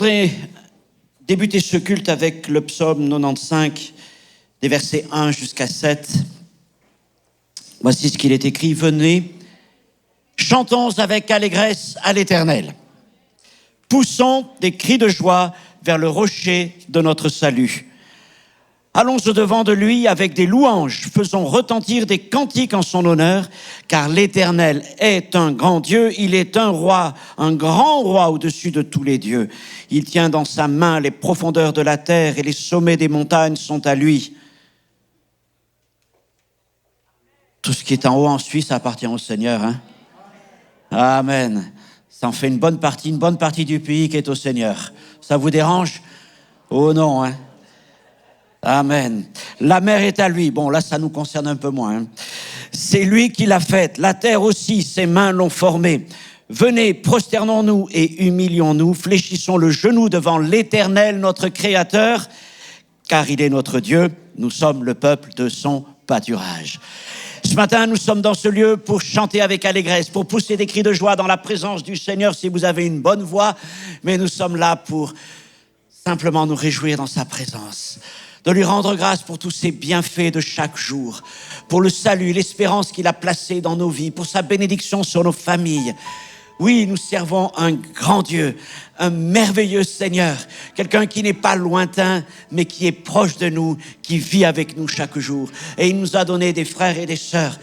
voudrais débuter ce culte avec le psaume 95, des versets 1 jusqu'à 7. Voici ce qu'il est écrit. Venez, chantons avec allégresse à l'Éternel. Poussons des cris de joie vers le rocher de notre salut. Allons au-devant de lui avec des louanges, faisons retentir des cantiques en son honneur, car l'Éternel est un grand Dieu, il est un roi, un grand roi au-dessus de tous les dieux. Il tient dans sa main les profondeurs de la terre et les sommets des montagnes sont à lui. Tout ce qui est en haut en Suisse appartient au Seigneur. Hein? Amen. Ça en fait une bonne partie du pays qui est au Seigneur. Ça vous dérange? Oh non, hein? Amen. La mer est à lui. Bon, là, ça nous concerne un peu moins. Hein. C'est lui qui l'a faite. La terre aussi, ses mains l'ont formée. Venez, prosternons-nous et humilions-nous. Fléchissons le genou devant l'Éternel, notre Créateur, car il est notre Dieu. Nous sommes le peuple de son pâturage. Ce matin, nous sommes dans ce lieu pour chanter avec allégresse, pour pousser des cris de joie dans la présence du Seigneur si vous avez une bonne voix. Mais nous sommes là pour simplement nous réjouir dans sa présence, de lui rendre grâce pour tous ses bienfaits de chaque jour, pour le salut, l'espérance qu'il a placé dans nos vies, pour sa bénédiction sur nos familles. Oui, nous servons un grand Dieu, un merveilleux Seigneur, quelqu'un qui n'est pas lointain, mais qui est proche de nous, qui vit avec nous chaque jour. Et il nous a donné des frères et des sœurs.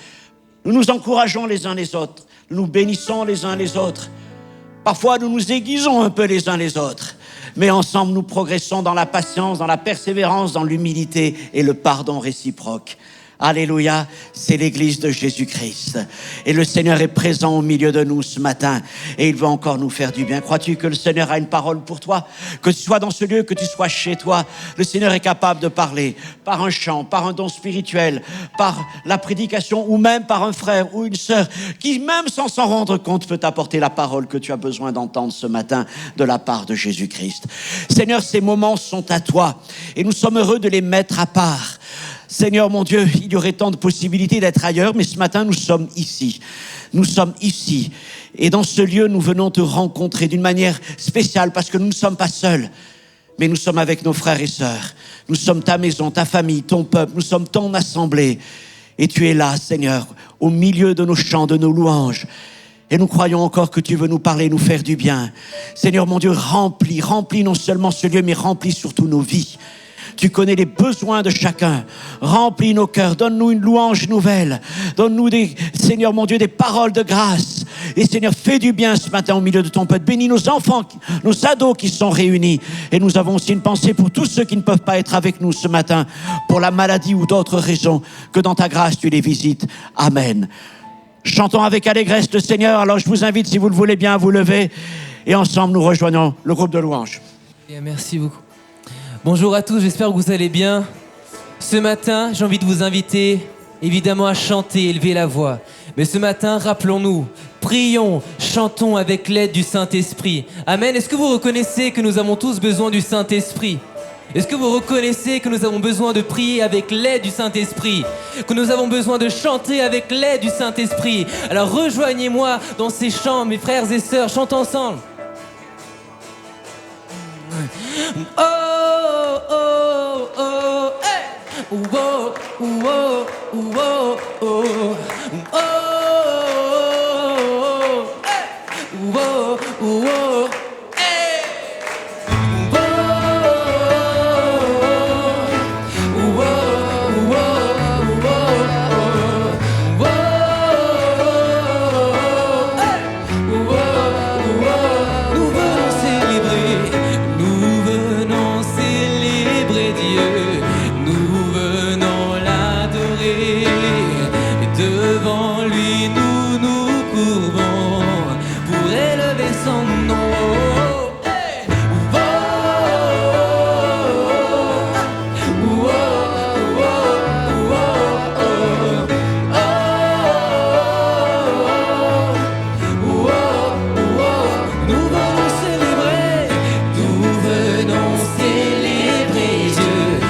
Nous nous encourageons les uns les autres, nous nous bénissons les uns les autres. Parfois, nous nous aiguisons un peu les uns les autres. Mais ensemble, nous progressons dans la patience, dans la persévérance, dans l'humilité et le pardon réciproque. Alléluia, c'est l'église de Jésus-Christ. Et le Seigneur est présent au milieu de nous ce matin. Et il veut encore nous faire du bien. Crois-tu que le Seigneur a une parole pour toi? Que tu sois dans ce lieu, que tu sois chez toi, le Seigneur est capable de parler par un chant, par un don spirituel, par la prédication ou même par un frère ou une sœur qui, même sans s'en rendre compte, peut t'apporter la parole que tu as besoin d'entendre ce matin de la part de Jésus-Christ. Seigneur, ces moments sont à toi et nous sommes heureux de les mettre à part. Seigneur, mon Dieu, il y aurait tant de possibilités d'être ailleurs, mais ce matin, nous sommes ici. Nous sommes ici. Et dans ce lieu, nous venons te rencontrer d'une manière spéciale parce que nous ne sommes pas seuls, mais nous sommes avec nos frères et sœurs. Nous sommes ta maison, ta famille, ton peuple. Nous sommes ton assemblée. Et tu es là, Seigneur, au milieu de nos chants, de nos louanges. Et nous croyons encore que tu veux nous parler, nous faire du bien. Seigneur, mon Dieu, remplis non seulement ce lieu, mais remplis surtout nos vies. Tu connais les besoins de chacun. Remplis nos cœurs. Donne-nous une louange nouvelle. Donne-nous, Seigneur mon Dieu, des paroles de grâce. Et Seigneur, fais du bien ce matin au milieu de ton peuple. Bénis nos enfants, nos ados qui sont réunis. Et nous avons aussi une pensée pour tous ceux qui ne peuvent pas être avec nous ce matin, pour la maladie ou d'autres raisons. Que dans ta grâce, tu les visites. Amen. Chantons avec allégresse le Seigneur. Alors je vous invite, si vous le voulez bien, à vous lever. Et ensemble, nous rejoignons le groupe de louanges. Merci beaucoup. Bonjour à tous, j'espère que vous allez bien. Ce matin, j'ai envie de vous inviter évidemment à chanter, élever la voix. Mais ce matin, rappelons-nous, prions, chantons avec l'aide du Saint-Esprit. Amen. Est-ce que vous reconnaissez que nous avons tous besoin du Saint-Esprit? Est-ce que vous reconnaissez que nous avons besoin de prier avec l'aide du Saint-Esprit? Que nous avons besoin de chanter avec l'aide du Saint-Esprit? Alors rejoignez-moi dans ces chants, mes frères et sœurs, chantons ensemble. Oh, oh, oh, hey! Oh, oh, oh, oh, oh, oh, oh, hey! Oh, oh, oh, hey! Devant lui nous nous courbons pour élever son nom. Hey! Oh, oh, oh, oh, nous venons célébrer Dieu,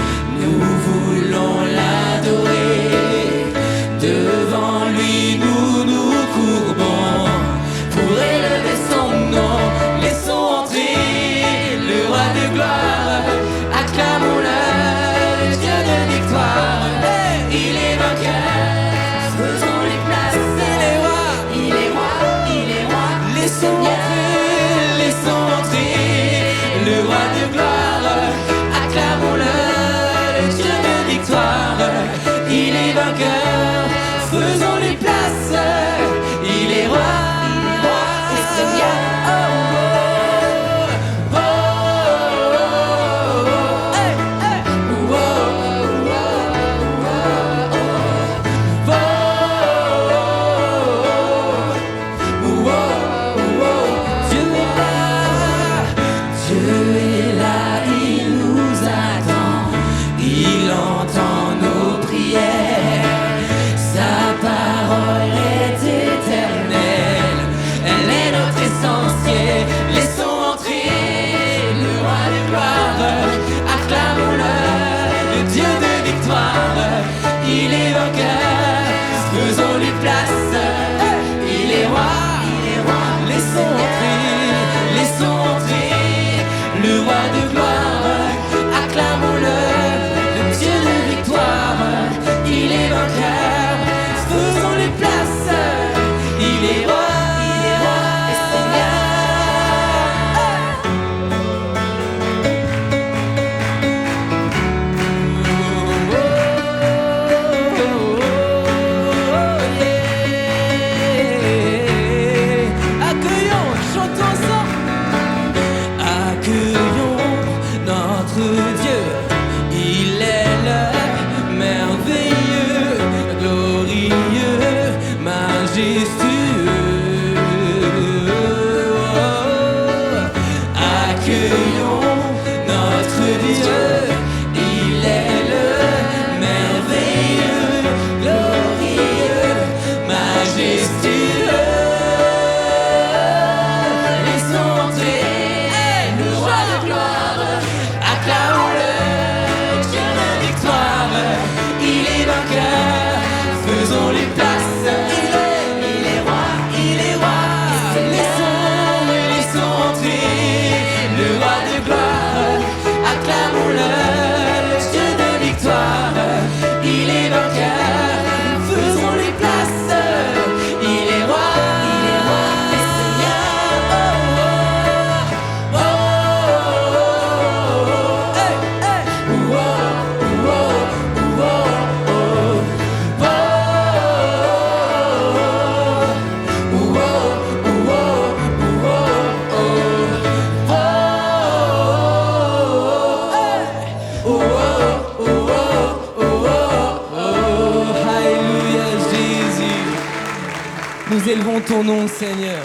nous élevons ton nom, Seigneur.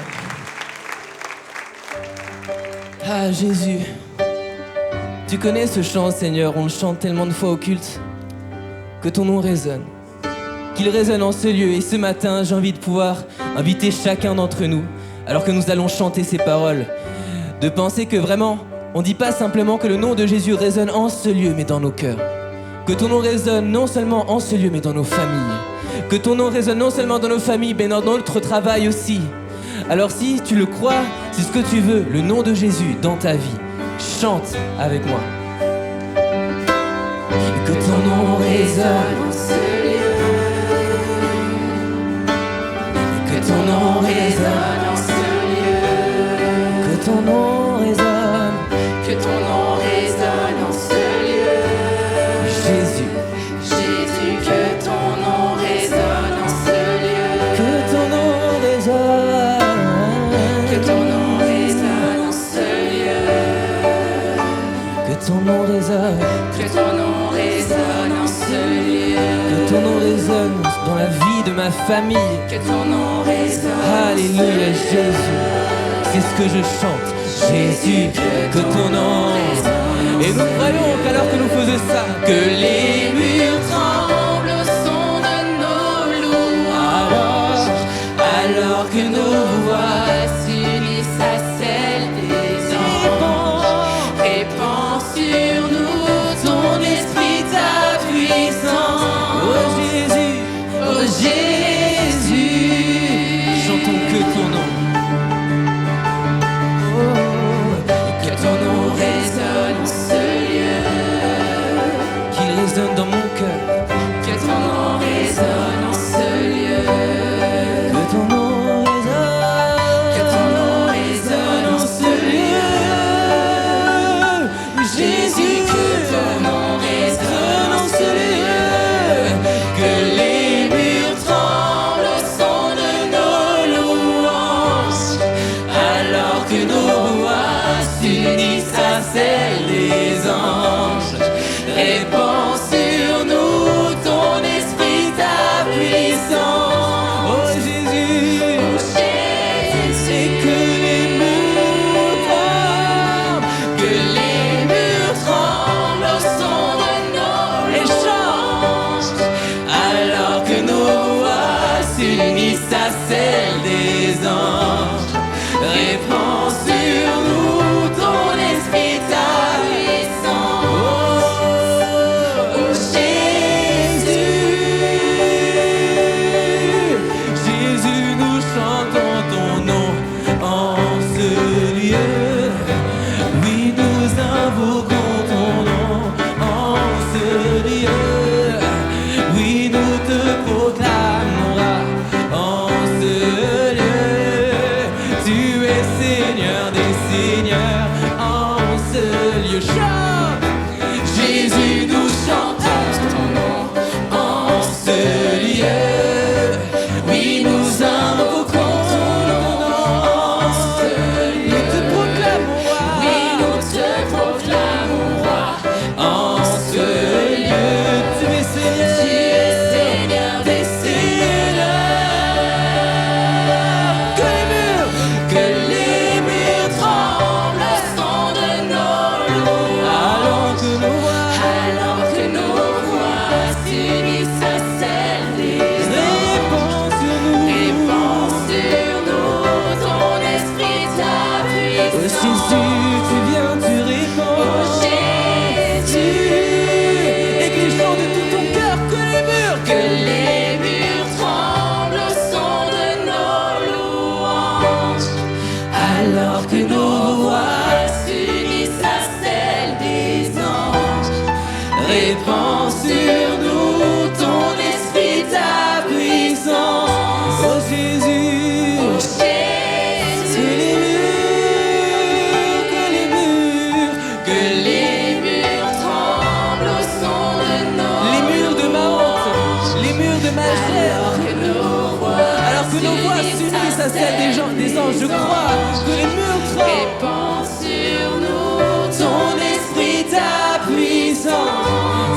Ah, Jésus. Tu connais ce chant, Seigneur, on le chante tellement de fois au culte. Que ton nom résonne. Qu'il résonne en ce lieu. Et ce matin, j'ai envie de pouvoir inviter chacun d'entre nous, alors que nous allons chanter ces paroles, de penser que vraiment, on ne dit pas simplement que le nom de Jésus résonne en ce lieu, mais dans nos cœurs. Que ton nom résonne non seulement en ce lieu, mais dans nos familles. Que ton nom résonne non seulement dans nos familles, mais dans notre travail aussi. Alors si tu le crois, c'est ce que tu veux, le nom de Jésus dans ta vie. Chante avec moi. Que ton nom résonne en ce lieu. Que ton nom résonne en ce lieu. Que ton nom résonne. Que ton nom résonne en ce lieu. Jésus. Jésus, que ton nom résonne en ce lieu. Que ton nom résonne. Que ton nom résonne en ce lieu. Que ton nom résonne. Que ton nom résonne en ce lieu. Que ton nom résonne dans la vie de ma famille. Que ton nom résonne. Alléluia, Jésus. C'est ce que je chante. Jésus, que ton nom. Et nous croyons qu'alors que nous faisons ça, Que les murs tremblent au son de nos louanges. Alors que nos voix s'unissent à celles des anges. Répands sur nous ton esprit, ta puissance. oh Jésus, Oh Jésus, chantons que ton nom. que ton nom résonne en ce lieu. Qu'il résonne dans mon cœur. Que ton nom résonne en ce lieu. Que ton nom résonne. Que ton nom résonne en ce lieu. Jésus, que ton nom résonne en ce lieu. Que les murs tremblent au son de nos louanges. Alors que nos voix s'unissent à celles des anges. Répands sur nous ton esprit, ta puissance. Oh Jésus, Oh Jésus, et que les murs tremblent, que les murs tremblent au son de nos louanges. Alors que nos voix s'unissent à celles des anges. Répands sur nous ton esprit, ta puissance. Oh Jésus, Jésus, nous chantons ton nom en ce lieu. Oui, nous invoquons ton nom en ce lieu. Oui, nous te proclamons en ce lieu. Tu es Seigneur des seigneurs en ce lieu. Chante! Jésus, nous chantons ton nom en ce lieu. Oui, nous invoquons ton nom en ce lieu. Nous te proclamons roi. Oui, nous te proclamons roi en ce lieu. Tu es Seigneur. Tu es Seigneur des seigneurs. Que les murs tremblent au son de nos louanges. Alors que nos voix s'unissent à celles des anges. Répands sur nous ton esprit, ta Oh puissance. Jésus, tu viens, tu réponds. Oh Jésus, Et que les chants de tout ton cœur, que les murs tremblent au son de nos louanges. Alors que nos voix s'unissent à celles des anges. Répands sur nous ton esprit, ta puissance. Oh Jésus, Oh que Jésus, que les murs tremblent au son de nos les murs de ma honte, les murs de ma chair. Alors que nos voix s'unissent à celles des anges, je crois que les murs tremblent. Répands sur nous ton esprit, ta puissance.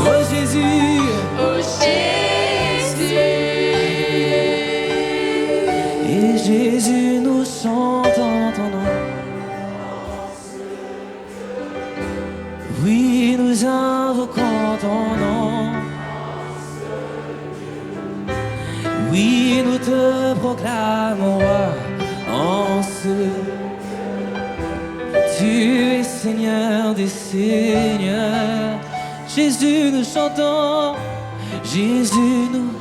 Oh Jésus, Oh Jésus, et ton nom. Oui, nous te proclamons roi en ce. Tu es Seigneur des Seigneurs. Jésus, nous chantons. Jésus, nous.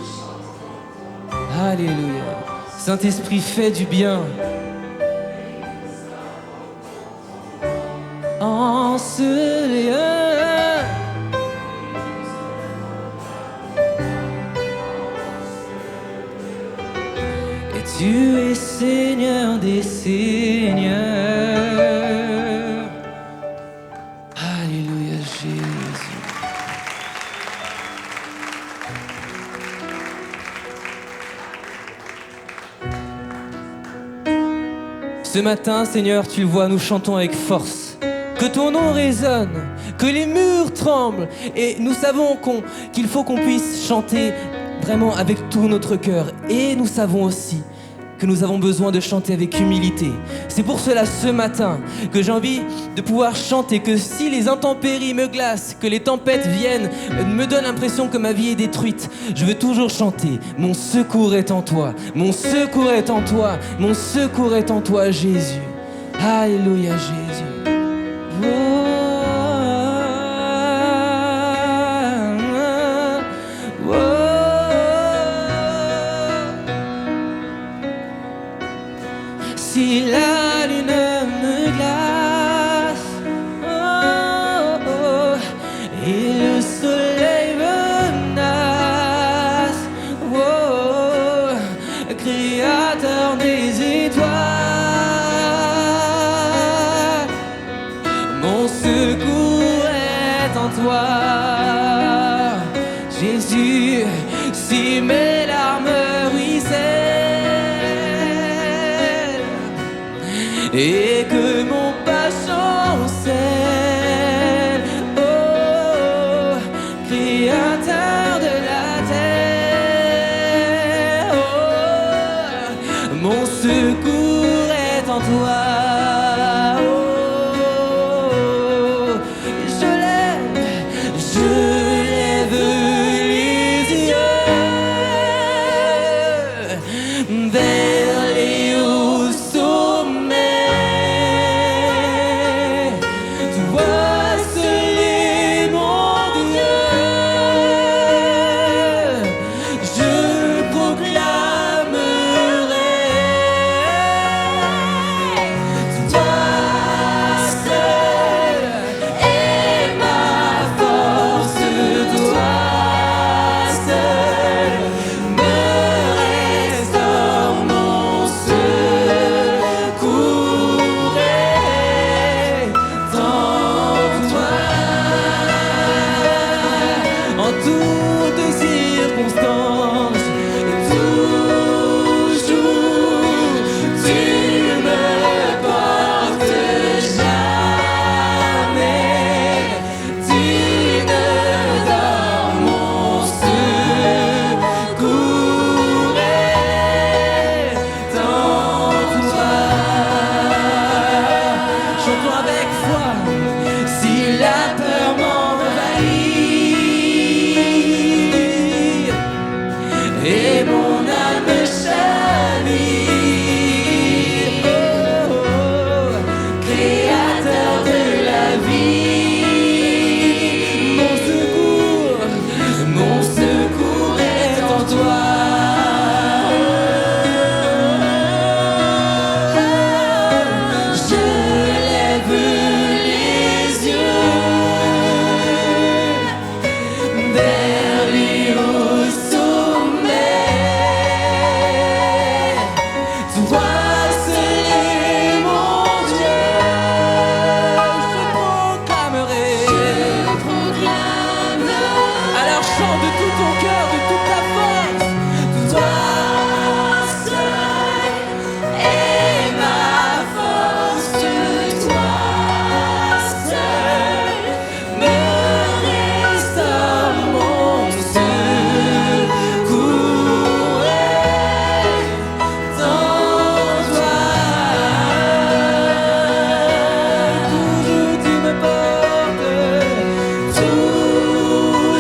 Alléluia. Saint-Esprit, fais du bien. En ce lieu. Et tu es Seigneur des Seigneurs. Alléluia, Jésus. Ce matin, Seigneur, tu le vois, nous chantons avec force. Que ton nom résonne, que les murs tremblent. Et nous savons qu'il faut qu'on puisse chanter vraiment avec tout notre cœur. Et nous savons aussi que nous avons besoin de chanter avec humilité. C'est pour cela, ce matin, que j'ai envie de pouvoir chanter, que si les intempéries me glacent, que les tempêtes viennent, me donnent l'impression que ma vie est détruite, je veux toujours chanter. Mon secours est en toi, mon secours est en toi, mon secours est en toi, Jésus. Alléluia, Jésus. Si la lune me glace, oh, oh, et le soleil menace, oh, oh, créateur des étoiles, mon secours est en toi, Jésus. Si mes larmes ruissellent et que mon pas chancelle, oh, créateur de la terre, oh, mon secours est en toi. Oh, je lève les yeux vers les hauts sommets. Toi seul est mon Dieu. Je proclamerai. Toi seul est ma force. Toi seul me restaure. Mon secours est en toi. En toutes circonstances, toujours, tu me portes jamais. Tu ne dors, mon secours est en toi. Chantons avec foi. Si la peur m'envahit et mon âme chavire, oh, oh, créateur de la vie, mon secours est en toi. Je lève les yeux vers les hauts sommets. Toi seul est mon Dieu. Je proclamerai. Alors chante de tout ton cœur, de toute ta force. Toi seul est ma force. Toi seul me restaure. Mon secours est en toi. Toujours tu me portes. Toujours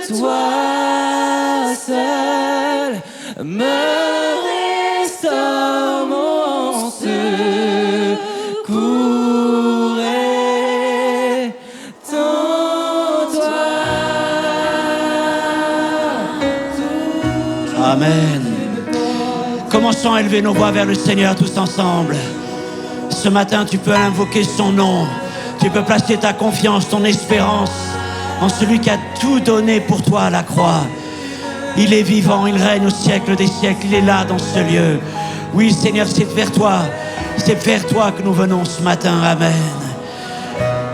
toi seul me restaure mon secours est en toi. Amen. Commençons à élever nos voix vers le Seigneur tous ensemble. Ce matin, tu peux invoquer son nom. Tu peux placer ta confiance, ton espérance en celui qui a tout donné pour toi à la croix. Il est vivant, il règne au siècle des siècles. Il est là dans ce lieu. Oui, Seigneur, c'est vers toi que nous venons ce matin. Amen.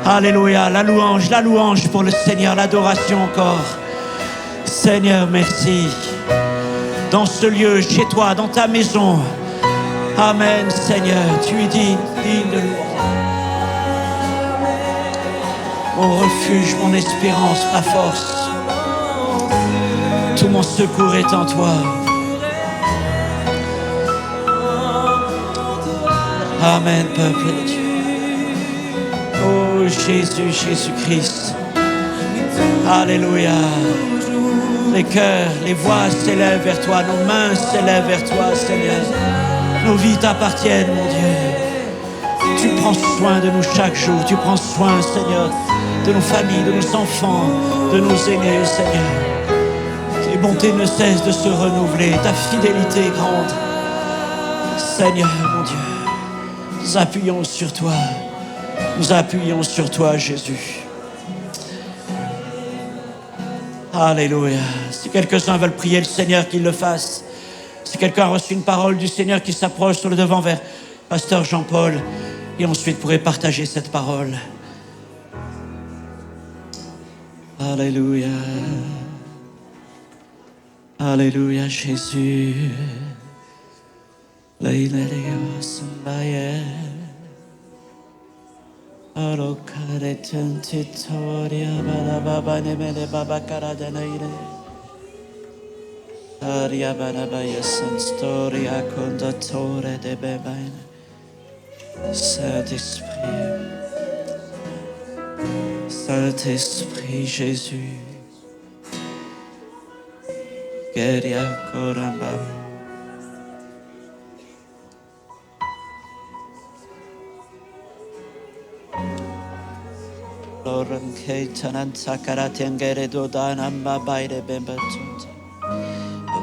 Alléluia, la louange pour le Seigneur, l'adoration encore. Seigneur, merci. Dans ce lieu, chez toi, dans ta maison. Amen, Seigneur, tu es digne de louange. Mon refuge, mon espérance, ma force. Tout mon secours est en toi. Amen, peuple de Dieu. Oh Jésus, Jésus-Christ. Alléluia. Les cœurs, les voix s'élèvent vers toi, nos mains s'élèvent vers toi, Seigneur. Nos vies t'appartiennent, mon Dieu. Tu prends soin de nous chaque jour. Tu prends soin, Seigneur, de nos familles, de nos enfants, de nos aînés, Seigneur. Tes bontés ne cessent de se renouveler. Ta fidélité est grande. Seigneur, mon Dieu, nous appuyons sur toi. Nous appuyons sur toi, Jésus. Alléluia. Si quelques-uns veulent prier le Seigneur, qu'ils le fassent. Si quelqu'un a reçu une parole du Seigneur, qui s'approche sur le devant vers Pasteur Jean-Paul, et ensuite pourrait partager cette parole. Alléluia. Alléluia, Jésus. Saint-Esprit, Jésus.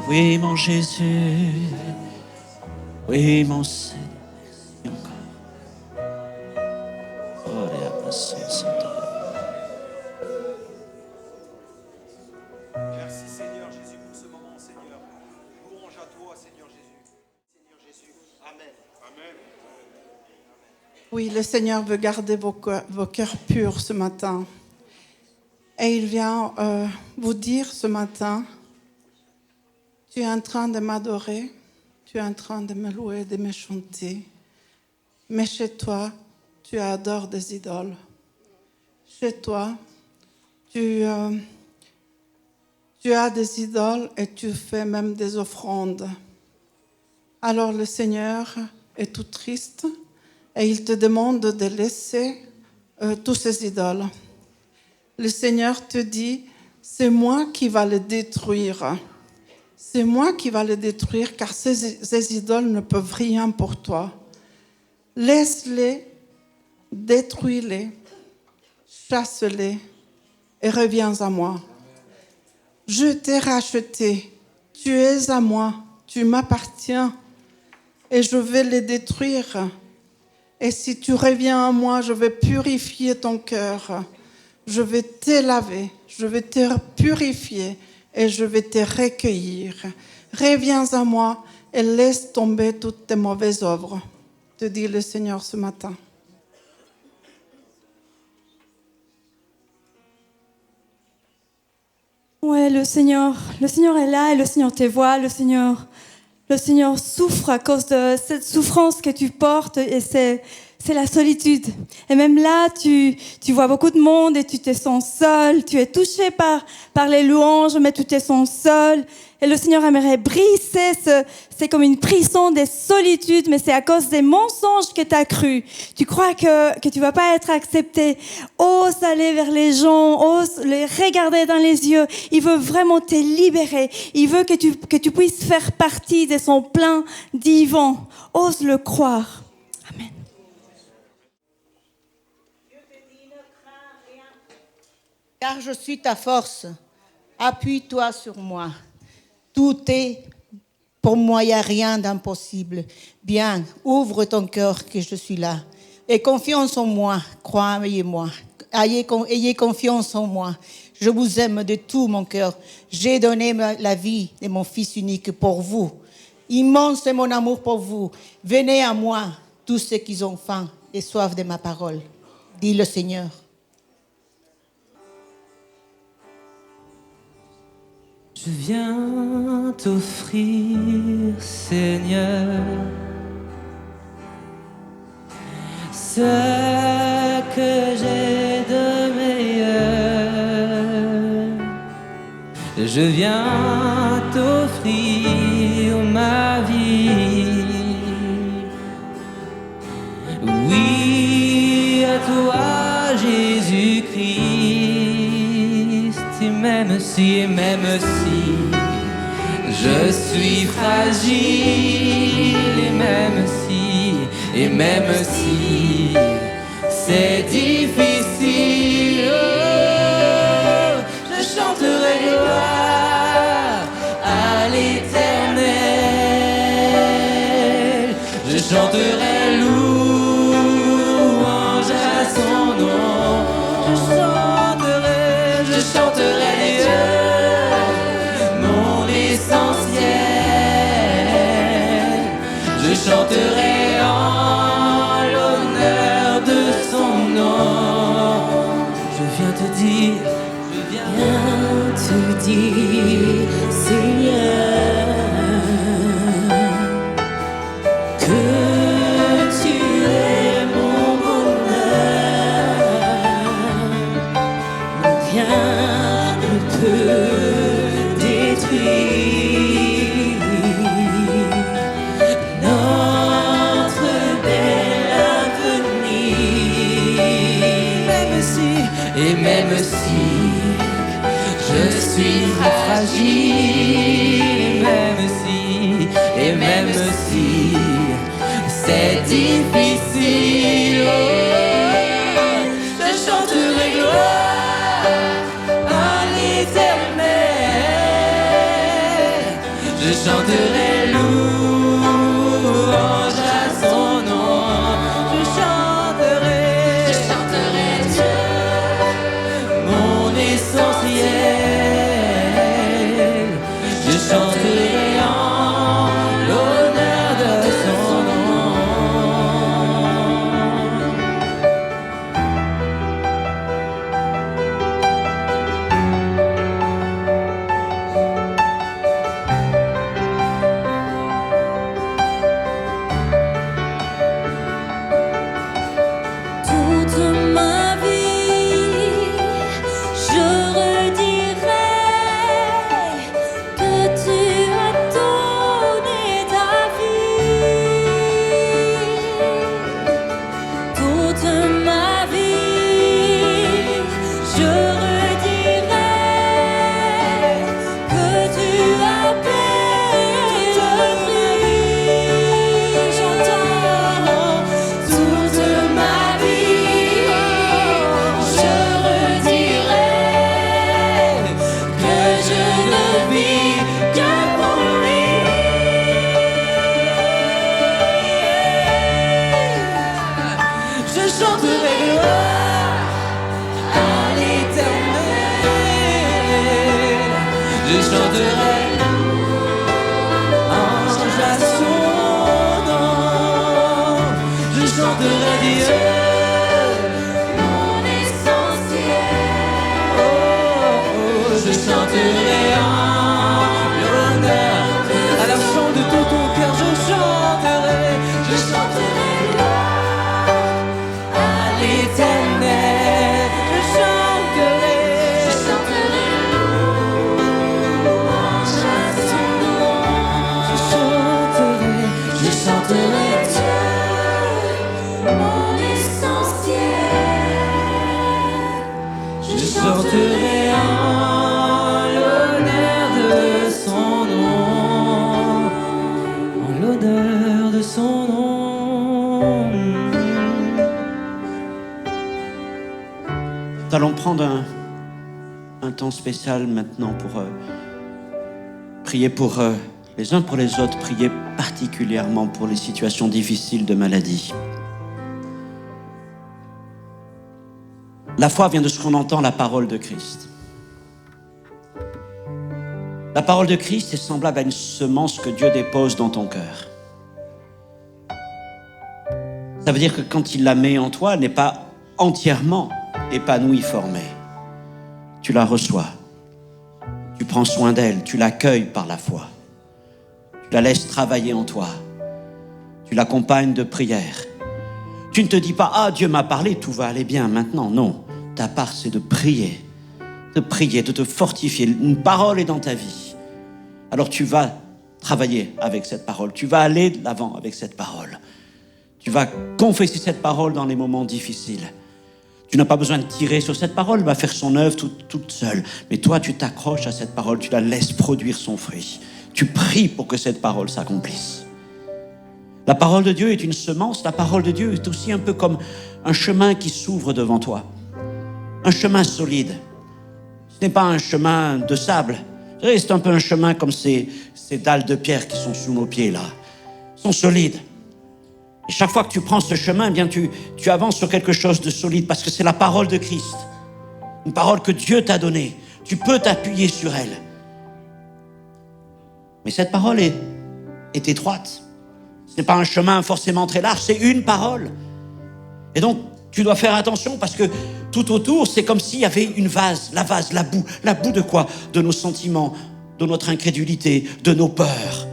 Oui, mon Jésus. Oui, mon Seigneur. Merci Seigneur Jésus pour ce moment, Seigneur. Louange à toi, Seigneur Jésus. Seigneur Jésus. Amen. Amen. Oui, le Seigneur veut garder vos cœurs purs ce matin. Et il vient vous dire ce matin, tu es en train de m'adorer, tu es en train de me louer, de me chanter. Mais chez toi, tu adores des idoles. Chez toi, tu as des idoles et tu fais même des offrandes. Alors le Seigneur est tout triste et il te demande de laisser tous ces idoles. Le Seigneur te dit, c'est moi qui va les détruire. C'est moi qui va les détruire car ces idoles ne peuvent rien pour toi. Laisse-les, détruis-les, chasse-les et reviens à moi. Je t'ai racheté, tu es à moi, tu m'appartiens et je vais les détruire. Et si tu reviens à moi, je vais purifier ton cœur. Je vais te laver, je vais te purifier et je vais te recueillir. Reviens à moi et laisse tomber toutes tes mauvaises œuvres, te dit le Seigneur ce matin. Ouais, le Seigneur est là et le Seigneur te voit. Le Seigneur souffre à cause de cette souffrance que tu portes et c'est c'est la solitude. Et même là, tu vois beaucoup de monde et tu te sens seul. Tu es touché par les louanges, mais tu te sens seul. Et le Seigneur aimerait briser c'est comme une prison des solitudes, mais c'est à cause des mensonges que tu as cru. Tu crois que tu vas pas être accepté. Ose aller vers les gens, ose les regarder dans les yeux. Il veut vraiment te libérer. Il veut que tu puisses faire partie de son plan divin. Ose le croire. Amen. Car je suis ta force. Appuie-toi sur moi. Tout est pour moi, il n'y a rien d'impossible. Bien, ouvre ton cœur que je suis là. Et confiance en moi, croyez-moi. Ayez confiance en moi. Je vous aime de tout mon cœur. J'ai donné la vie de mon Fils unique pour vous. Immense est mon amour pour vous. Venez à moi, tous ceux qui ont faim et soif de ma parole, dit le Seigneur. Je viens t'offrir, Seigneur, ce que j'ai de meilleur. Je viens t'offrir ma vie. Oui, à toi, Jésus-Christ. Et même si je suis fragile, et même si c'est difficile, je chanterai gloire à l'Éternel. Je chanterai louange à son nom. Je chanterai Dieu, mon essentiel. Je chanterai en l'honneur de son nom. Je viens te dire, Seigneur, que tu es mon bonheur. Rien ne peut détruire notre bel avenir. même si je suis très fragile, et même si c'est difficile, je chanterai gloire à l'Éternel. Je chanterai louange à son nom. Je chanterai Dieu, mon essentiel. Je chanterai en l'honneur de son nom. Toute ma vie, je redirai que tu as donné ta vie. Toute ma vie, je redirai que tu as payé le prix. J'entends toute ma vie, je redirai que je ne vis que pour lui. Je chanterai gloire à l'Éternel. Je chanterai ange à son nom. Je chanterai Dieu, Mon essentiel, je chanterai en l'honneur. À la chant de tout ton cœur, je chanterai gloire Nous allons prendre un temps spécial maintenant pour prier pour les uns pour les autres, prier particulièrement pour les situations difficiles de maladie. La foi vient de ce qu'on entend, la parole de Christ. La parole de Christ est semblable à une semence que Dieu dépose dans ton cœur. Ça veut dire que quand il la met en toi, elle n'est pas entièrement épanouie, formée. Tu la reçois. Tu prends soin d'elle, tu l'accueilles par la foi. Tu la laisses travailler en toi. Tu l'accompagnes de prières. Tu ne te dis pas « Ah, Dieu m'a parlé, tout va aller bien maintenant ». Non, ta part c'est de prier, de te fortifier. Une parole est dans ta vie. Alors tu vas travailler avec cette parole. Tu vas aller de l'avant avec cette parole. Tu vas confesser cette parole dans les moments difficiles. Tu n'as pas besoin de tirer sur cette parole, elle va faire son œuvre toute seule. Mais toi, tu t'accroches à cette parole, tu la laisses produire son fruit. Tu pries pour que cette parole s'accomplisse. La parole de Dieu est une semence, la parole de Dieu est aussi un peu comme un chemin qui s'ouvre devant toi. Un chemin solide. Ce n'est pas un chemin de sable. C'est un peu un chemin comme ces dalles de pierre qui sont sous nos pieds là. Ils sont solides. Et chaque fois que tu prends ce chemin, eh bien tu avances sur quelque chose de solide parce que c'est la parole de Christ. Une parole que Dieu t'a donnée. Tu peux t'appuyer sur elle. Mais cette parole est étroite. Ce n'est pas un chemin forcément très large, c'est une parole. Et donc, tu dois faire attention parce que tout autour, c'est comme s'il y avait une vase, la boue. La boue de quoi? De nos sentiments, de notre incrédulité, de nos peurs.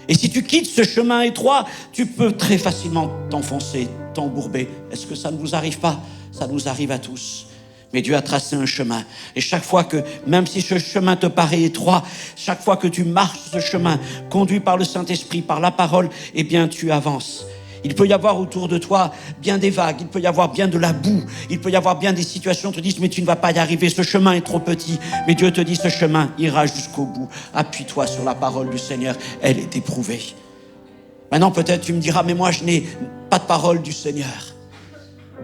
Et si tu quittes ce chemin étroit, tu peux très facilement t'enfoncer, t'embourber. Est-ce que ça ne vous arrive pas? Ça nous arrive à tous. Mais Dieu a tracé un chemin. Et chaque fois que, même si ce chemin te paraît étroit, chaque fois que tu marches ce chemin, conduit par le Saint-Esprit, par la parole, eh bien tu avances. Il peut y avoir autour de toi bien des vagues, il peut y avoir bien de la boue, il peut y avoir bien des situations où tu te dis mais tu ne vas pas y arriver, ce chemin est trop petit. Mais Dieu te dit ce chemin ira jusqu'au bout. Appuie-toi sur la parole du Seigneur, elle est éprouvée. Maintenant peut-être tu me diras mais moi je n'ai pas de parole du Seigneur.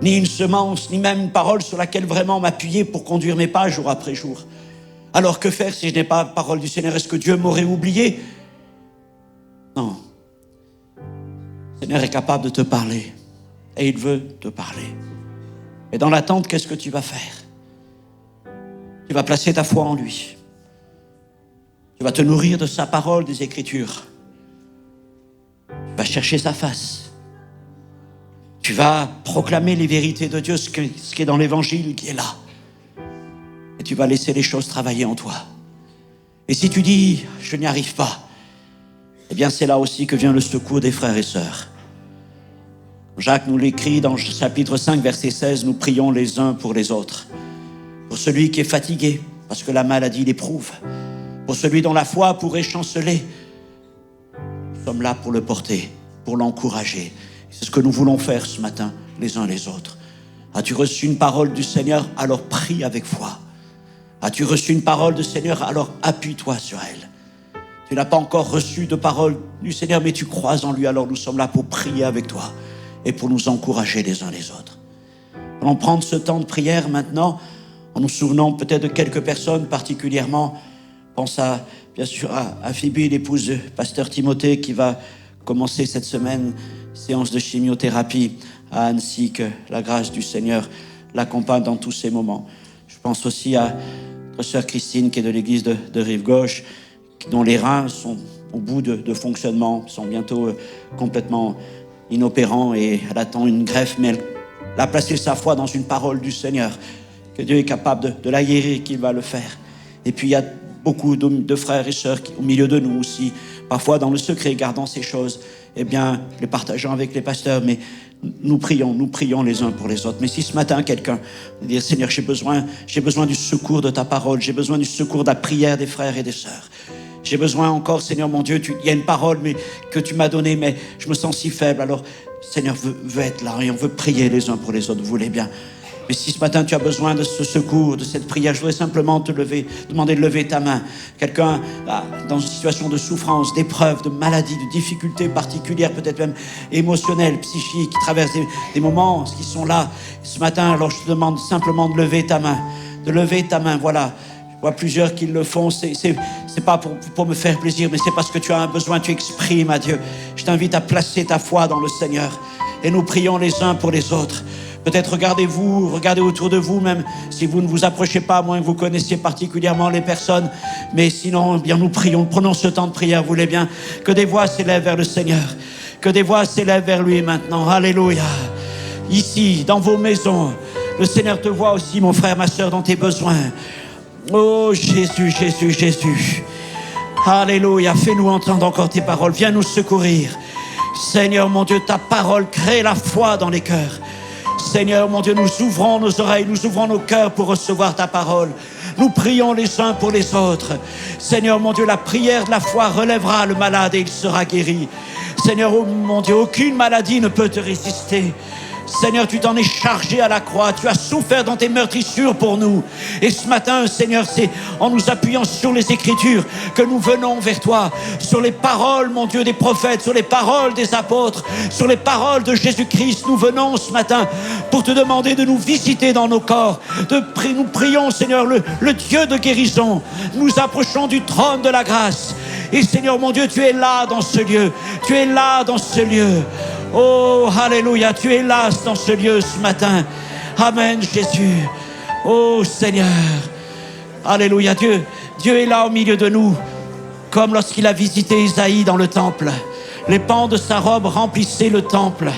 Ni une semence, ni même une parole sur laquelle vraiment m'appuyer pour conduire mes pas jour après jour. Alors que faire si je n'ai pas la parole du Seigneur? Est-ce que Dieu m'aurait oublié? Non. Le Seigneur est capable de te parler. Et il veut te parler. Et dans l'attente, qu'est-ce que tu vas faire? Tu vas placer ta foi en lui. Tu vas te nourrir de sa parole, des Écritures. Tu vas chercher sa face. Tu vas proclamer les vérités de Dieu, ce qui est dans l'Évangile, qui est là. Et tu vas laisser les choses travailler en toi. Et si tu dis, je n'y arrive pas, eh bien c'est là aussi que vient le secours des frères et sœurs. Jacques nous l'écrit dans le chapitre 5, verset 16, nous prions les uns pour les autres. Pour celui qui est fatigué, parce que la maladie l'éprouve. Pour celui dont la foi pourrait chanceler. Nous sommes là pour le porter, pour l'encourager. C'est ce que nous voulons faire ce matin, les uns les autres. As-tu reçu une parole du Seigneur? Alors prie avec foi. As-tu reçu une parole du Seigneur? Alors appuie-toi sur elle. Tu n'as pas encore reçu de parole du Seigneur, mais tu crois en lui. Alors nous sommes là pour prier avec toi et pour nous encourager les uns les autres. Allons prendre ce temps de prière maintenant en nous souvenant peut-être de quelques personnes particulièrement. Pense bien sûr à Phoebe, l'épouse de pasteur Timothée, qui va commencer cette semaine séance de chimiothérapie à Annecy. Que la grâce du Seigneur l'accompagne dans tous ces moments. Je pense aussi à notre sœur Christine qui est de l'église de Rive-Gauche, dont les reins sont au bout de fonctionnement, sont bientôt complètement inopérants et elle attend une greffe, mais elle a placé sa foi dans une parole du Seigneur, que Dieu est capable de la guérir, qu'il va le faire. Et puis il y a beaucoup de frères et sœurs au milieu de nous aussi, parfois dans le secret, gardant ces choses, eh bien, les partageant avec les pasteurs, mais nous prions les uns pour les autres. Mais si ce matin, quelqu'un dit, Seigneur, j'ai besoin du secours de ta parole, j'ai besoin du secours de la prière des frères et des sœurs. J'ai besoin encore, Seigneur mon Dieu, il y a une parole que tu m'as donnée, mais je me sens si faible. Alors, Seigneur veut être là et on veut prier les uns pour les autres, vous voulez bien. Mais si ce matin tu as besoin de ce secours, de cette prière, je voudrais simplement te demander de lever ta main. Quelqu'un dans une situation de souffrance, d'épreuve, de maladie, de difficultés particulières, peut-être même émotionnelles, psychiques, qui traversent des moments qui sont là. Ce matin, alors je te demande simplement de lever ta main. De lever ta main, voilà. Je vois plusieurs qui le font. C'est pas pour me faire plaisir, mais c'est parce que tu as un besoin, tu exprimes à Dieu. Je t'invite à placer ta foi dans le Seigneur. Et nous prions les uns pour les autres. Peut-être regardez autour de vous, même si vous ne vous approchez pas, à moins que vous connaissiez particulièrement les personnes. Mais sinon, bien nous prions, prenons ce temps de prière, vous voulez bien, que des voix s'élèvent vers le Seigneur, que des voix s'élèvent vers lui maintenant. Alléluia. Ici, dans vos maisons, le Seigneur te voit aussi, mon frère, ma soeur, dans tes besoins. Oh Jésus, Jésus, Jésus. Alléluia, fais-nous entendre encore tes paroles, viens nous secourir. Seigneur, mon Dieu, ta parole crée la foi dans les cœurs. Seigneur, mon Dieu, nous ouvrons nos oreilles, nous ouvrons nos cœurs pour recevoir ta parole. Nous prions les uns pour les autres. Seigneur, mon Dieu, la prière de la foi relèvera le malade et il sera guéri. Seigneur, oh mon Dieu, aucune maladie ne peut te résister. Seigneur, tu t'en es chargé à la croix. Tu as souffert dans tes meurtrissures pour nous. Et ce matin, Seigneur, c'est en nous appuyant sur les Écritures que nous venons vers toi. Sur les paroles, mon Dieu, des prophètes, sur les paroles des apôtres, sur les paroles de Jésus-Christ. Nous venons ce matin pour te demander de nous visiter dans nos corps. Nous prions, Seigneur, le Dieu de guérison. Nous approchons du trône de la grâce. Et Seigneur, mon Dieu, tu es là dans ce lieu. Tu es là dans ce lieu. Oh, alléluia, tu es là dans ce lieu ce matin. Amen, Jésus. Oh, Seigneur. Alléluia, Dieu est là au milieu de nous, comme lorsqu'il a visité Isaïe dans le temple. Les pans de sa robe remplissaient le temple.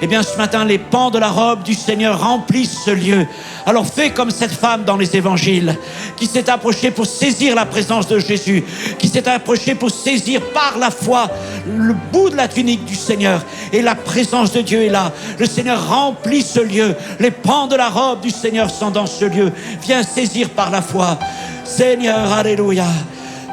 Eh bien, ce matin, les pans de la robe du Seigneur remplissent ce lieu. Alors fais comme cette femme dans les évangiles, qui s'est approchée pour saisir la présence de Jésus, qui s'est approchée pour saisir par la foi le bout de la tunique du Seigneur. Et la présence de Dieu est là. Le Seigneur remplit ce lieu. Les pans de la robe du Seigneur sont dans ce lieu. Viens saisir par la foi. Seigneur, alléluia.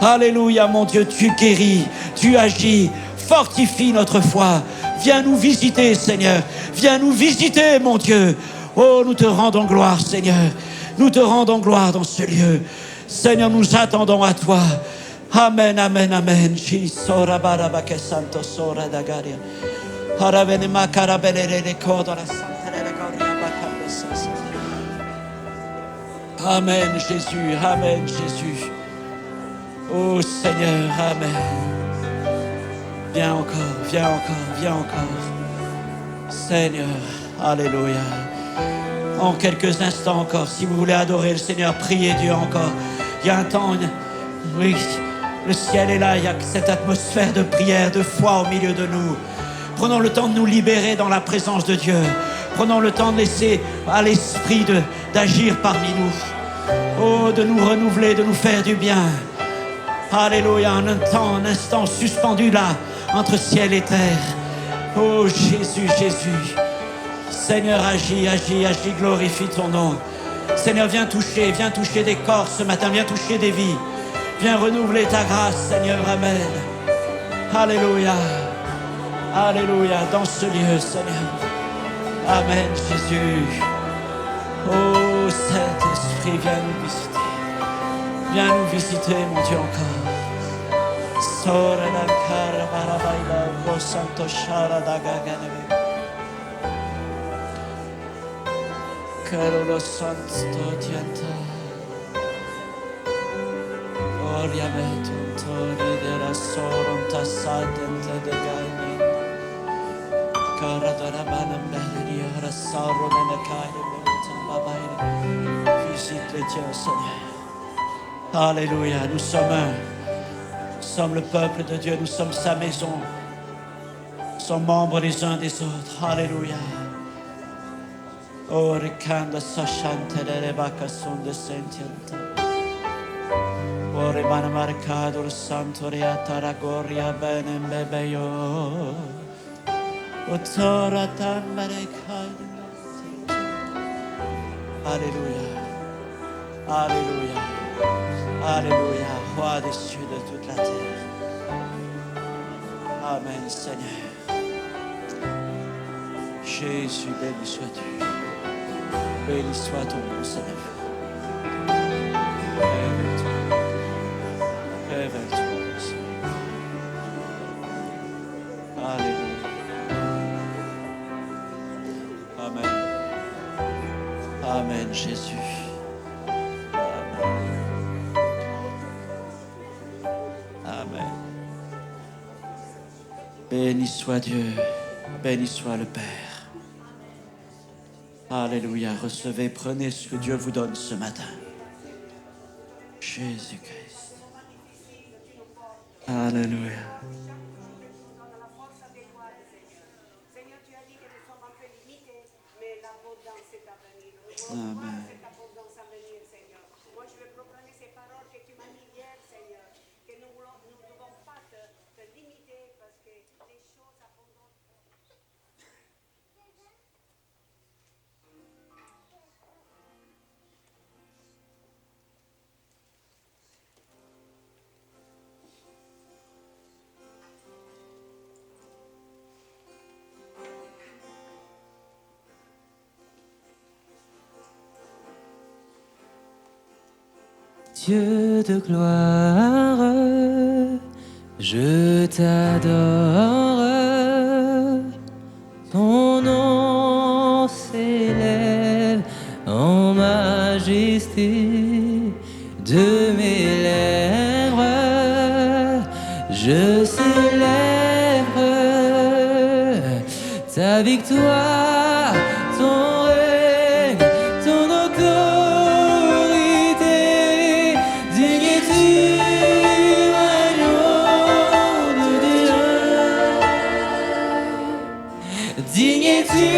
Alléluia, mon Dieu, tu guéris, tu agis. Fortifie notre foi. Viens nous visiter, Seigneur. Viens nous visiter, mon Dieu. Oh, nous te rendons gloire, Seigneur. Nous te rendons gloire dans ce lieu. Seigneur, nous attendons à toi. Amen, amen, amen. Amen, Jésus. Amen, Jésus. Oh, Seigneur, amen. Viens encore, viens encore, viens encore. Seigneur, alléluia. En quelques instants encore, si vous voulez adorer le Seigneur, priez Dieu encore. Il y a un temps, oui, le ciel est là, il y a cette atmosphère de prière, de foi au milieu de nous. Prenons le temps de nous libérer dans la présence de Dieu. Prenons le temps de laisser à l'Esprit d'agir parmi nous. Oh, de nous renouveler, de nous faire du bien. Alléluia, un instant suspendu là, entre ciel et terre. Oh Jésus, Jésus. Seigneur, agis, agis, agis, glorifie ton nom. Seigneur, viens toucher des corps ce matin, viens toucher des vies. Viens renouveler ta grâce, Seigneur, amen. Alléluia, alléluia, dans ce lieu, Seigneur. Amen, Jésus. Oh Saint-Esprit, viens nous visiter. Viens nous visiter, mon Dieu, encore. Sora da cara barabaila, o santo shara da gaganebe. Caro lo santo tienta. Oria metum tore della soronta sadente de gaini. Cara da rabana beri, ora sarro nella caide, metum babaine. Visite les dieux, Seigneur. Alléluia, nous sommes le peuple de Dieu, nous sommes sa maison. Nous sommes membres les uns des autres. Alléluia. Oh, ricanda sashante le rebaca son de sentienta. Oh, rimane marcato il santo riata goria bene bebeio. Oh, tora tambere caide. Alléluia. Alléluia. Alléluia, roi des cieux de toute la terre. Amen, Seigneur. Jésus, béni sois-tu. Béni soit ton nom, Seigneur. Révèle-toi, Seigneur. Alléluia. Amen. Amen, Jésus. Amen. Amen. Béni soit Dieu. Béni soit le Père. Alléluia. Recevez, prenez ce que Dieu vous donne ce matin. Jésus-Christ. Alléluia. Amen. Dieu de gloire, je t'adore. Ton nom s'élève en majesté de mes lèvres. Je célèbre ta victoire, ton règne, ton autorité. Digne es-tu, agneau de Dieu. Digne es-tu,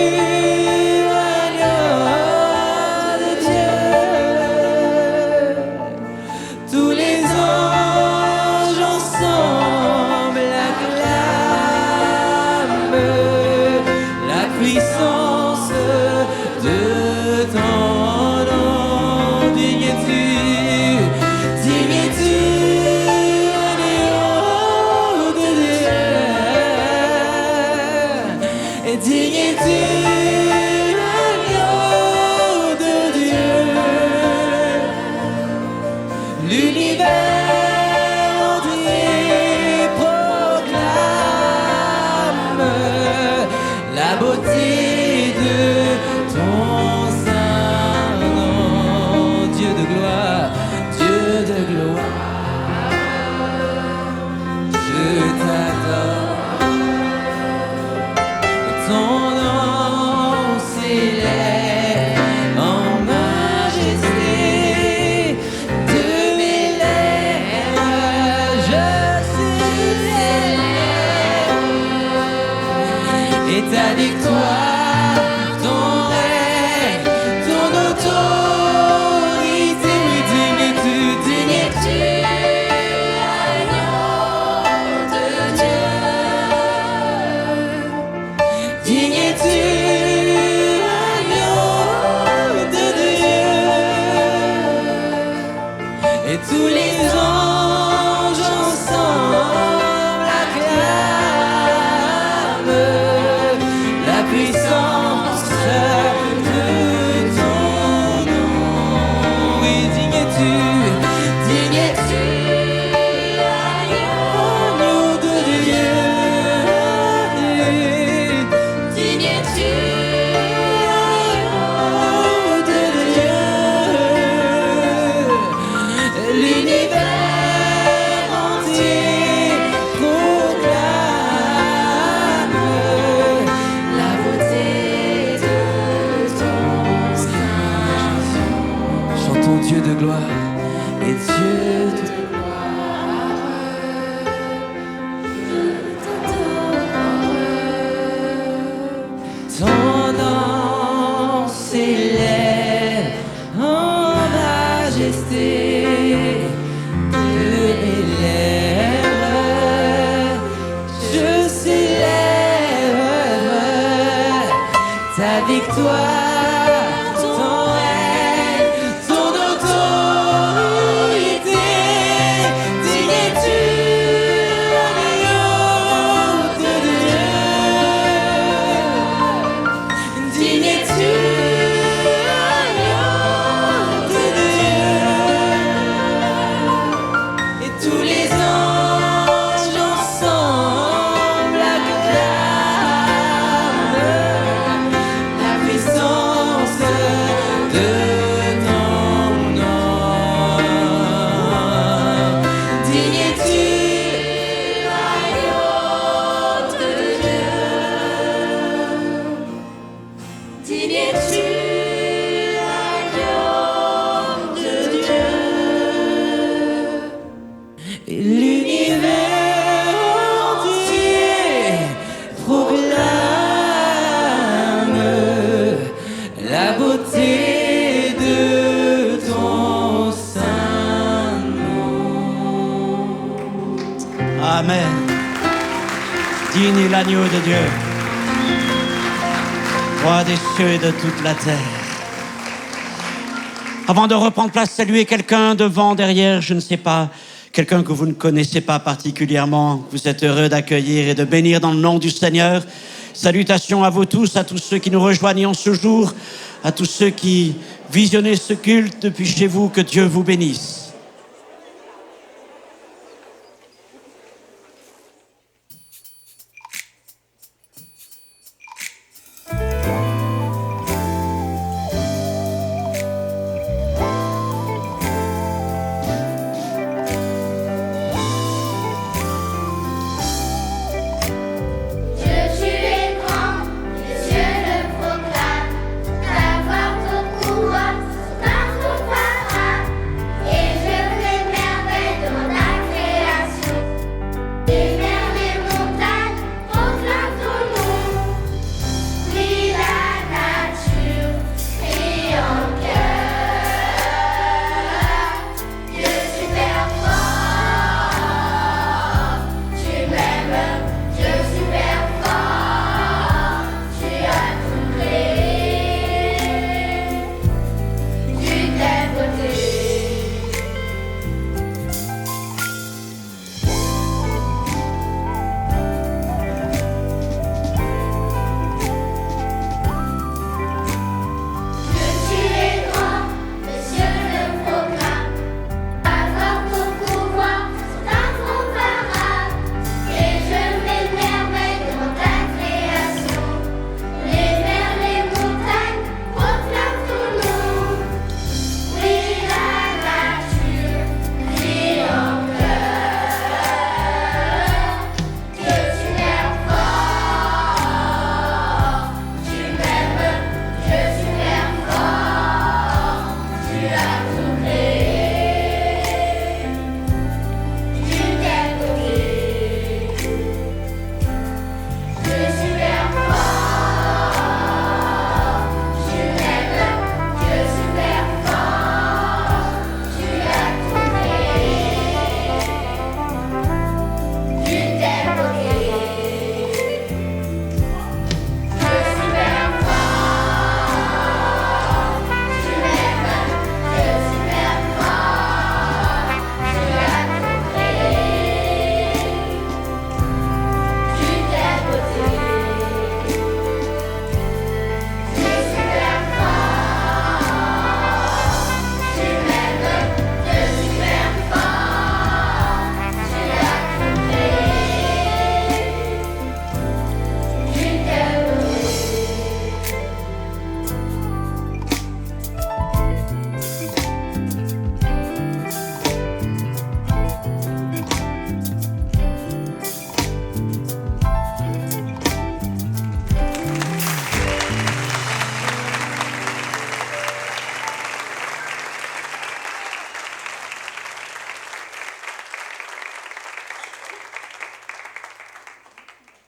agneau de Dieu. Tous les anges ensemble acclament la puissance de ton nom. Digne es-tu, agneau de Dieu. Et digne es-tu, agneau de Dieu. L'univers entier proclame la beauté de ton saint nom. Dieu de gloire, Dieu de gloire, je t'adore. Ton nom s'élève en majesté de mes lèvres. Je célèbre et ta victoire, ton règne, ton autorité. Oui, digne es-tu, agneau de Dieu. Digne es-tu, agneau de Dieu. Et tous les anges ensemble acclament la puissance de ton nom. Oui, digne es-tu, agneau de Dieu. Digne es-tu, agneau de Dieu. L'univers entier proclame la beauté de ton saint nom. Chantons Dieu de gloire et Dieu de ton nom s'élève en majesté de mes lèvres. Je célèbre ta victoire, ton règne, ton autorité. Digne es-tu, agneau de Dieu. Digne es-tu, Et l'univers entier proclame la beauté de ton saint nom. Amen. Digne est l'agneau de Dieu, roi des cieux et de toute la terre. Avant de reprendre place, saluer quelqu'un devant, derrière, je ne sais pas, quelqu'un que vous ne connaissez pas particulièrement, que vous êtes heureux d'accueillir et de bénir dans le nom du Seigneur. Salutations à vous tous, à tous ceux qui nous rejoignent en ce jour, à tous ceux qui visionnez ce culte depuis chez vous, que Dieu vous bénisse.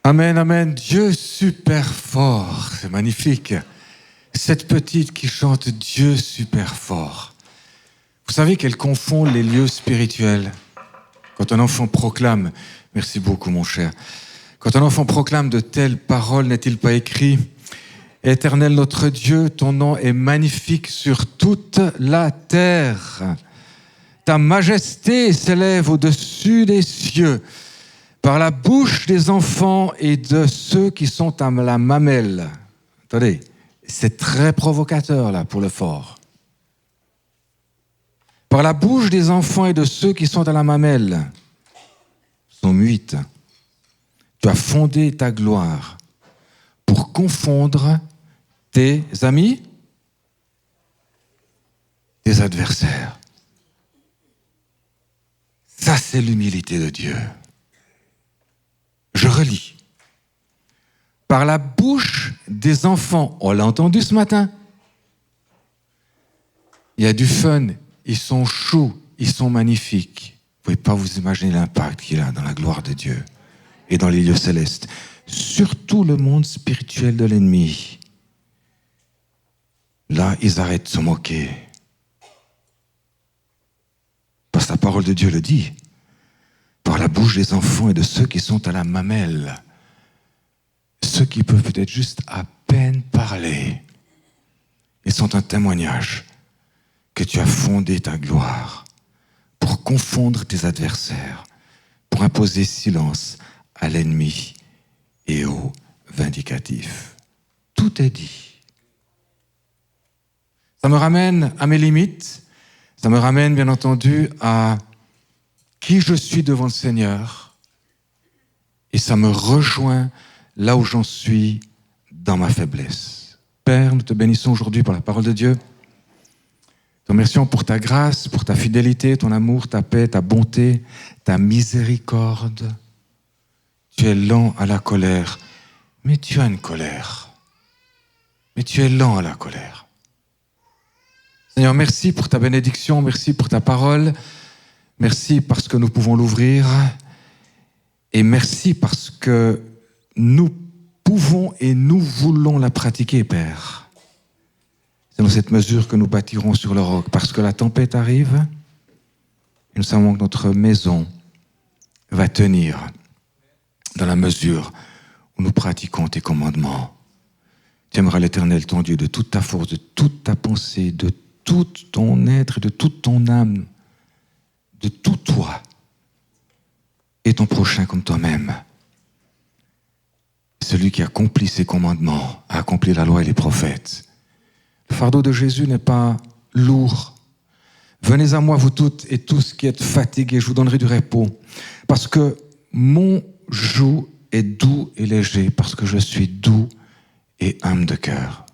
Amen, amen. Dieu super fort, c'est magnifique. Cette petite qui chante Dieu super fort. Vous savez qu'elle confond les lieux spirituels. Quand un enfant proclame, merci beaucoup mon cher, quand un enfant proclame de telles paroles, n'est-il pas écrit: Éternel notre Dieu, ton nom est magnifique sur toute la terre. Ta majesté s'élève au-dessus des cieux. Par la bouche des enfants et de ceux qui sont à la mamelle. Attendez, c'est très provocateur là pour le fort. Par la bouche des enfants et de ceux qui sont à la mamelle. Psaume 8. Tu as fondé ta gloire pour confondre tes amis, tes adversaires. Ça, c'est l'humilité de Dieu. Je relis. Par la bouche des enfants, on l'a entendu ce matin. Il y a du fun, ils sont choux, ils sont magnifiques. pouvez pas vous imaginer l'impact qu'il a dans la gloire de Dieu et dans les lieux célestes. Surtout le monde spirituel de l'ennemi. Là, ils arrêtent de se moquer. Parce que la parole de Dieu le dit. Par la bouche des enfants et de ceux qui sont à la mamelle. Ceux qui peuvent peut-être juste à peine parler. Ils sont un témoignage que tu as fondé ta gloire pour confondre tes adversaires, pour imposer silence à l'ennemi et aux vindicatifs. Tout est dit. Ça me ramène à mes limites, ça me ramène bien entendu à qui je suis devant le Seigneur, et ça me rejoint là où j'en suis dans ma faiblesse. Père, nous te bénissons aujourd'hui par la parole de Dieu. Te remercions pour ta grâce, pour ta fidélité, ton amour, ta paix, ta bonté, ta miséricorde. Tu es lent à la colère, mais tu as une colère. Mais tu es lent à la colère. Seigneur, merci pour ta bénédiction, merci pour ta parole, merci parce que nous pouvons l'ouvrir et merci parce que nous pouvons et nous voulons la pratiquer, Père. C'est dans cette mesure que nous bâtirons sur le roc, parce que la tempête arrive et nous savons que notre maison va tenir dans la mesure où nous pratiquons tes commandements. Tu aimeras l'Éternel, ton Dieu, de toute ta force, de toute ta pensée, de tout ton être et de toute ton âme, de tout toi, et ton prochain comme toi-même. Celui qui accomplit ses commandements a accompli la loi et les prophètes. Le fardeau de Jésus n'est pas lourd. Venez à moi, vous toutes et tous qui êtes fatigués, je vous donnerai du repos. Parce que mon joug est doux et léger, parce que je suis doux et humble de cœur.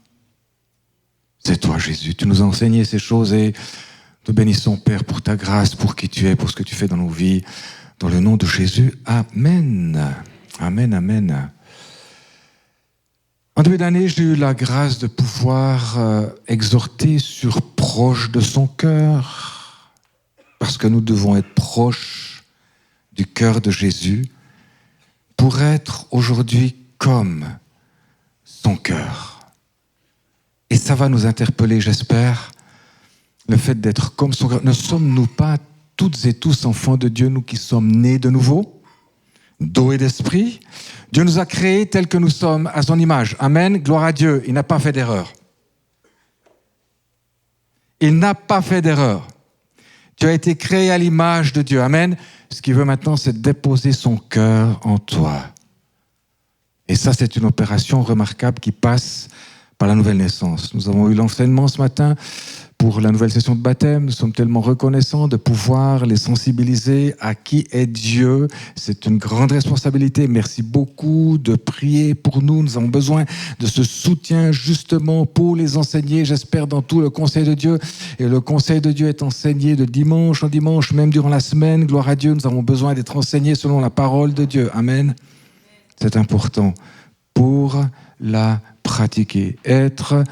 C'est toi, Jésus. Tu nous as enseigné ces choses et nous bénissons, Père, pour ta grâce, pour qui tu es, pour ce que tu fais dans nos vies. Dans le nom de Jésus, Amen. Amen, Amen. En début d'année, j'ai eu la grâce de pouvoir exhorter sur proche de son cœur, parce que nous devons être proches du cœur de Jésus pour être aujourd'hui comme son cœur. Et ça va nous interpeller, j'espère, le fait d'être comme son cœur. Ne sommes-nous pas toutes et tous enfants de Dieu, nous qui sommes nés de nouveau, d'eau et d'esprit? Dieu nous a créés tels que nous sommes, à son image. Amen, gloire à Dieu, il n'a pas fait d'erreur. Il n'a pas fait d'erreur. Tu as été créé à l'image de Dieu, amen. Ce qu'il veut maintenant, c'est déposer son cœur en toi. Et ça, c'est une opération remarquable qui passe par la nouvelle naissance. Nous avons eu l'enseignement ce matin pour la nouvelle session de baptême. Nous sommes tellement reconnaissants de pouvoir les sensibiliser à qui est Dieu. C'est une grande responsabilité. Merci beaucoup de prier pour nous. Nous avons besoin de ce soutien justement pour les enseigner, j'espère, dans tout le conseil de Dieu. Et le conseil de Dieu est enseigné de dimanche en dimanche, même durant la semaine. Gloire à Dieu, nous avons besoin d'être enseignés selon la parole de Dieu. Amen. C'est important pour la pratiquer. Être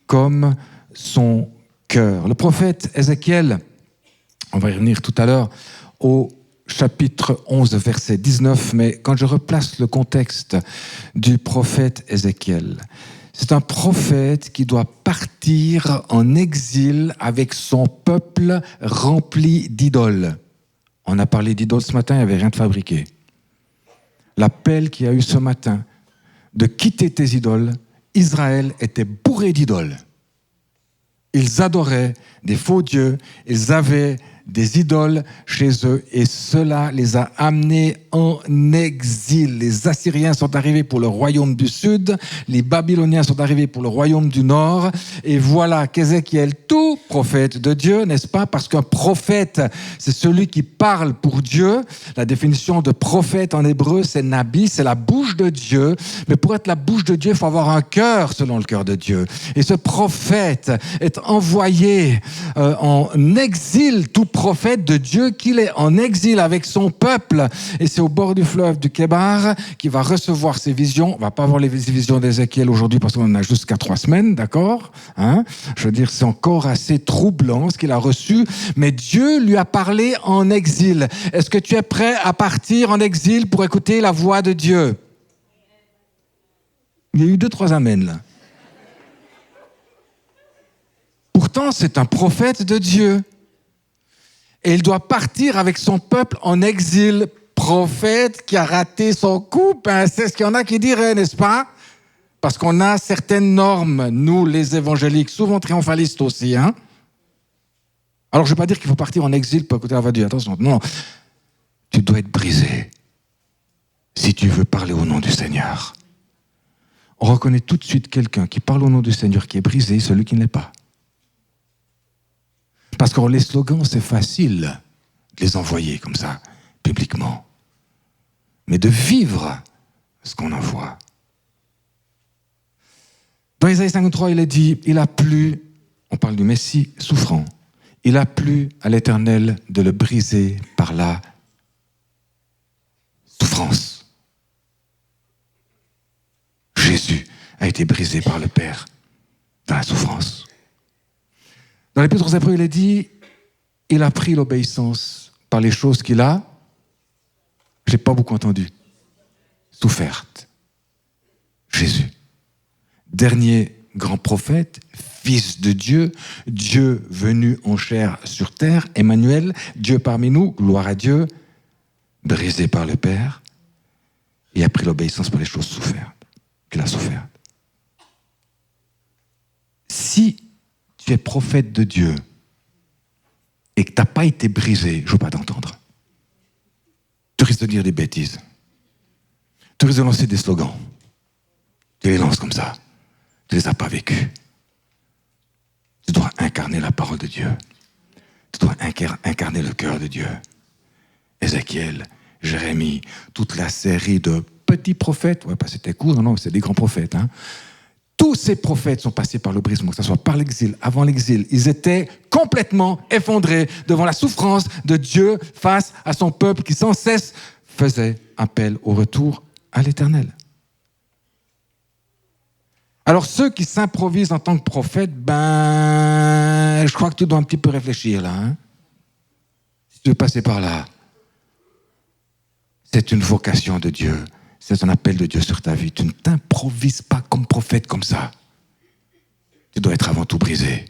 comme son cœur. Le prophète Ézéchiel, on va y revenir tout à l'heure, au chapitre 11, verset 19, mais quand je replace le contexte du prophète Ézéchiel, c'est un prophète qui doit partir en exil avec son peuple rempli d'idoles. On a parlé d'idoles ce matin, il n'y avait rien de fabriqué. L'appel qu'il y a eu ce matin de quitter tes idoles, Israël était bourré d'idoles. Ils adoraient des faux dieux, ils avaient des idoles chez eux et cela les a amenés en exil. Les Assyriens sont arrivés pour le royaume du sud, les Babyloniens sont arrivés pour le royaume du nord et voilà qu'Ézéchiel, tout prophète de Dieu, n'est-ce pas? Parce qu'un prophète, c'est celui qui parle pour Dieu. La définition de prophète en hébreu, c'est nabi, c'est la bouche de Dieu. Mais pour être la bouche de Dieu, il faut avoir un cœur selon le cœur de Dieu. Et ce prophète est envoyé en exil tout prophète de Dieu qu'il est en exil avec son peuple. Et c'est au bord du fleuve du Kébar qu'il va recevoir ses visions. On va pas voir les visions d'Ézéchiel aujourd'hui parce qu'on en a jusqu'à 3 semaines, d'accord, hein? Je veux dire, c'est encore assez troublant ce qu'il a reçu. Mais Dieu lui a parlé en exil. Est-ce que tu es prêt à partir en exil pour écouter la voix de Dieu? Il y a eu 2-3 amens là. Pourtant, c'est un prophète de Dieu. Et il doit partir avec son peuple en exil. Prophète qui a raté son coup, ben, c'est ce qu'il y en a qui diraient, n'est-ce pas? Parce qu'on a certaines normes, nous les évangéliques, souvent triomphalistes aussi. Hein? Alors je ne vais pas dire qu'il faut partir en exil pour écouter la voix de Dieu. Attention, non. Tu dois être brisé si tu veux parler au nom du Seigneur. On reconnaît tout de suite quelqu'un qui parle au nom du Seigneur, qui est brisé, celui qui ne l'est pas. Parce que les slogans, c'est facile de les envoyer comme ça, publiquement. Mais de vivre ce qu'on envoie. Dans Isaïe 53, il est dit, il a plu, on parle du Messie souffrant, il a plu à l'Éternel de le briser par la souffrance. Jésus a été brisé par le Père dans la souffrance. Dans l'Épître aux Hébreux, il est dit, il a pris l'obéissance par les choses qu'il a, j'ai pas beaucoup entendu, soufferte. Jésus, dernier grand prophète, fils de Dieu, Dieu venu en chair sur terre, Emmanuel, Dieu parmi nous, gloire à Dieu, brisé par le Père, il a pris l'obéissance par les choses souffertes, qu'il a souffert. Si tu es prophète de Dieu et que tu n'as pas été brisé, je ne veux pas t'entendre. Tu risques de dire des bêtises. Tu risques de lancer des slogans. Tu les lances comme ça. Tu ne les as pas vécus. Tu dois incarner la parole de Dieu. Tu dois incarner le cœur de Dieu. Ézéchiel, Jérémie, toute la série de petits prophètes. Ouais, pas c'était court, non, c'est des grands prophètes. Hein. Tous ces prophètes sont passés par le brisement, que ce soit par l'exil, avant l'exil. Ils étaient complètement effondrés devant la souffrance de Dieu face à son peuple qui sans cesse faisait appel au retour à l'Éternel. Alors ceux qui s'improvisent en tant que prophètes, je crois que tu dois un petit peu réfléchir là. Hein? Si tu veux passer par là, c'est une vocation de Dieu. C'est un appel de Dieu sur ta vie. Tu ne t'improvises pas comme prophète comme ça. Tu dois être avant tout brisé.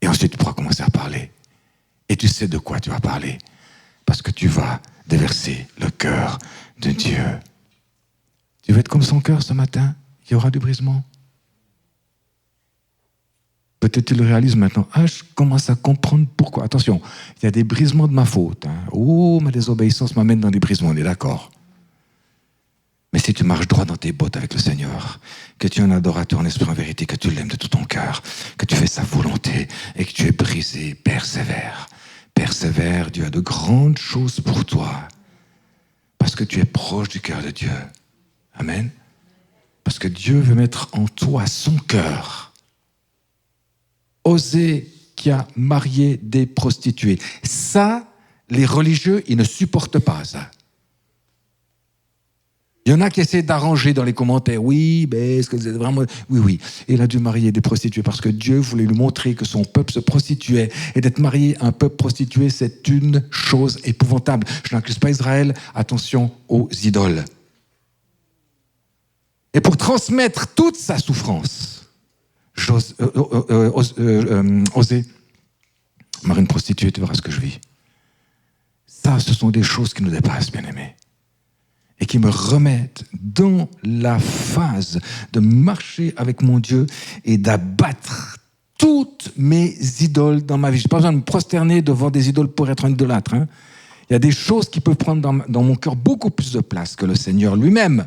Et ensuite, tu pourras commencer à parler. Et tu sais de quoi tu vas parler. Parce que tu vas déverser le cœur de Dieu. Tu veux être comme son cœur ce matin? Il y aura du brisement. Peut-être tu le réalises maintenant. Je commence à comprendre pourquoi. Attention, il y a des brisements de ma faute. Hein. Oh, ma désobéissance m'amène dans des brisements, on est d'accord. Mais si tu marches droit dans tes bottes avec le Seigneur, que tu es un adorateur en esprit en vérité, que tu l'aimes de tout ton cœur, que tu fais sa volonté et que tu es brisé, persévère. Persévère, Dieu a de grandes choses pour toi. Parce que tu es proche du cœur de Dieu. Amen. Parce que Dieu veut mettre en toi son cœur. Osée qui a marié des prostituées. Ça, les religieux, ils ne supportent pas ça. Il y en a qui essaient d'arranger dans les commentaires. Oui, mais est-ce que c'est vraiment... Oui. Il a dû marier des prostituées parce que Dieu voulait lui montrer que son peuple se prostituait. Et d'être marié à un peuple prostitué, c'est une chose épouvantable. Je n'accuse pas Israël. Attention aux idoles. Et pour transmettre toute sa souffrance, Osée, marie une prostituée, tu verras ce que je vis. Ça, ce sont des choses qui nous dépassent, bien-aimés. Et qui me remettent dans la phase de marcher avec mon Dieu et d'abattre toutes mes idoles dans ma vie. Je n'ai pas besoin de me prosterner devant des idoles pour être un idolâtre. Hein. Il y a des choses qui peuvent prendre dans mon cœur beaucoup plus de place que le Seigneur lui-même.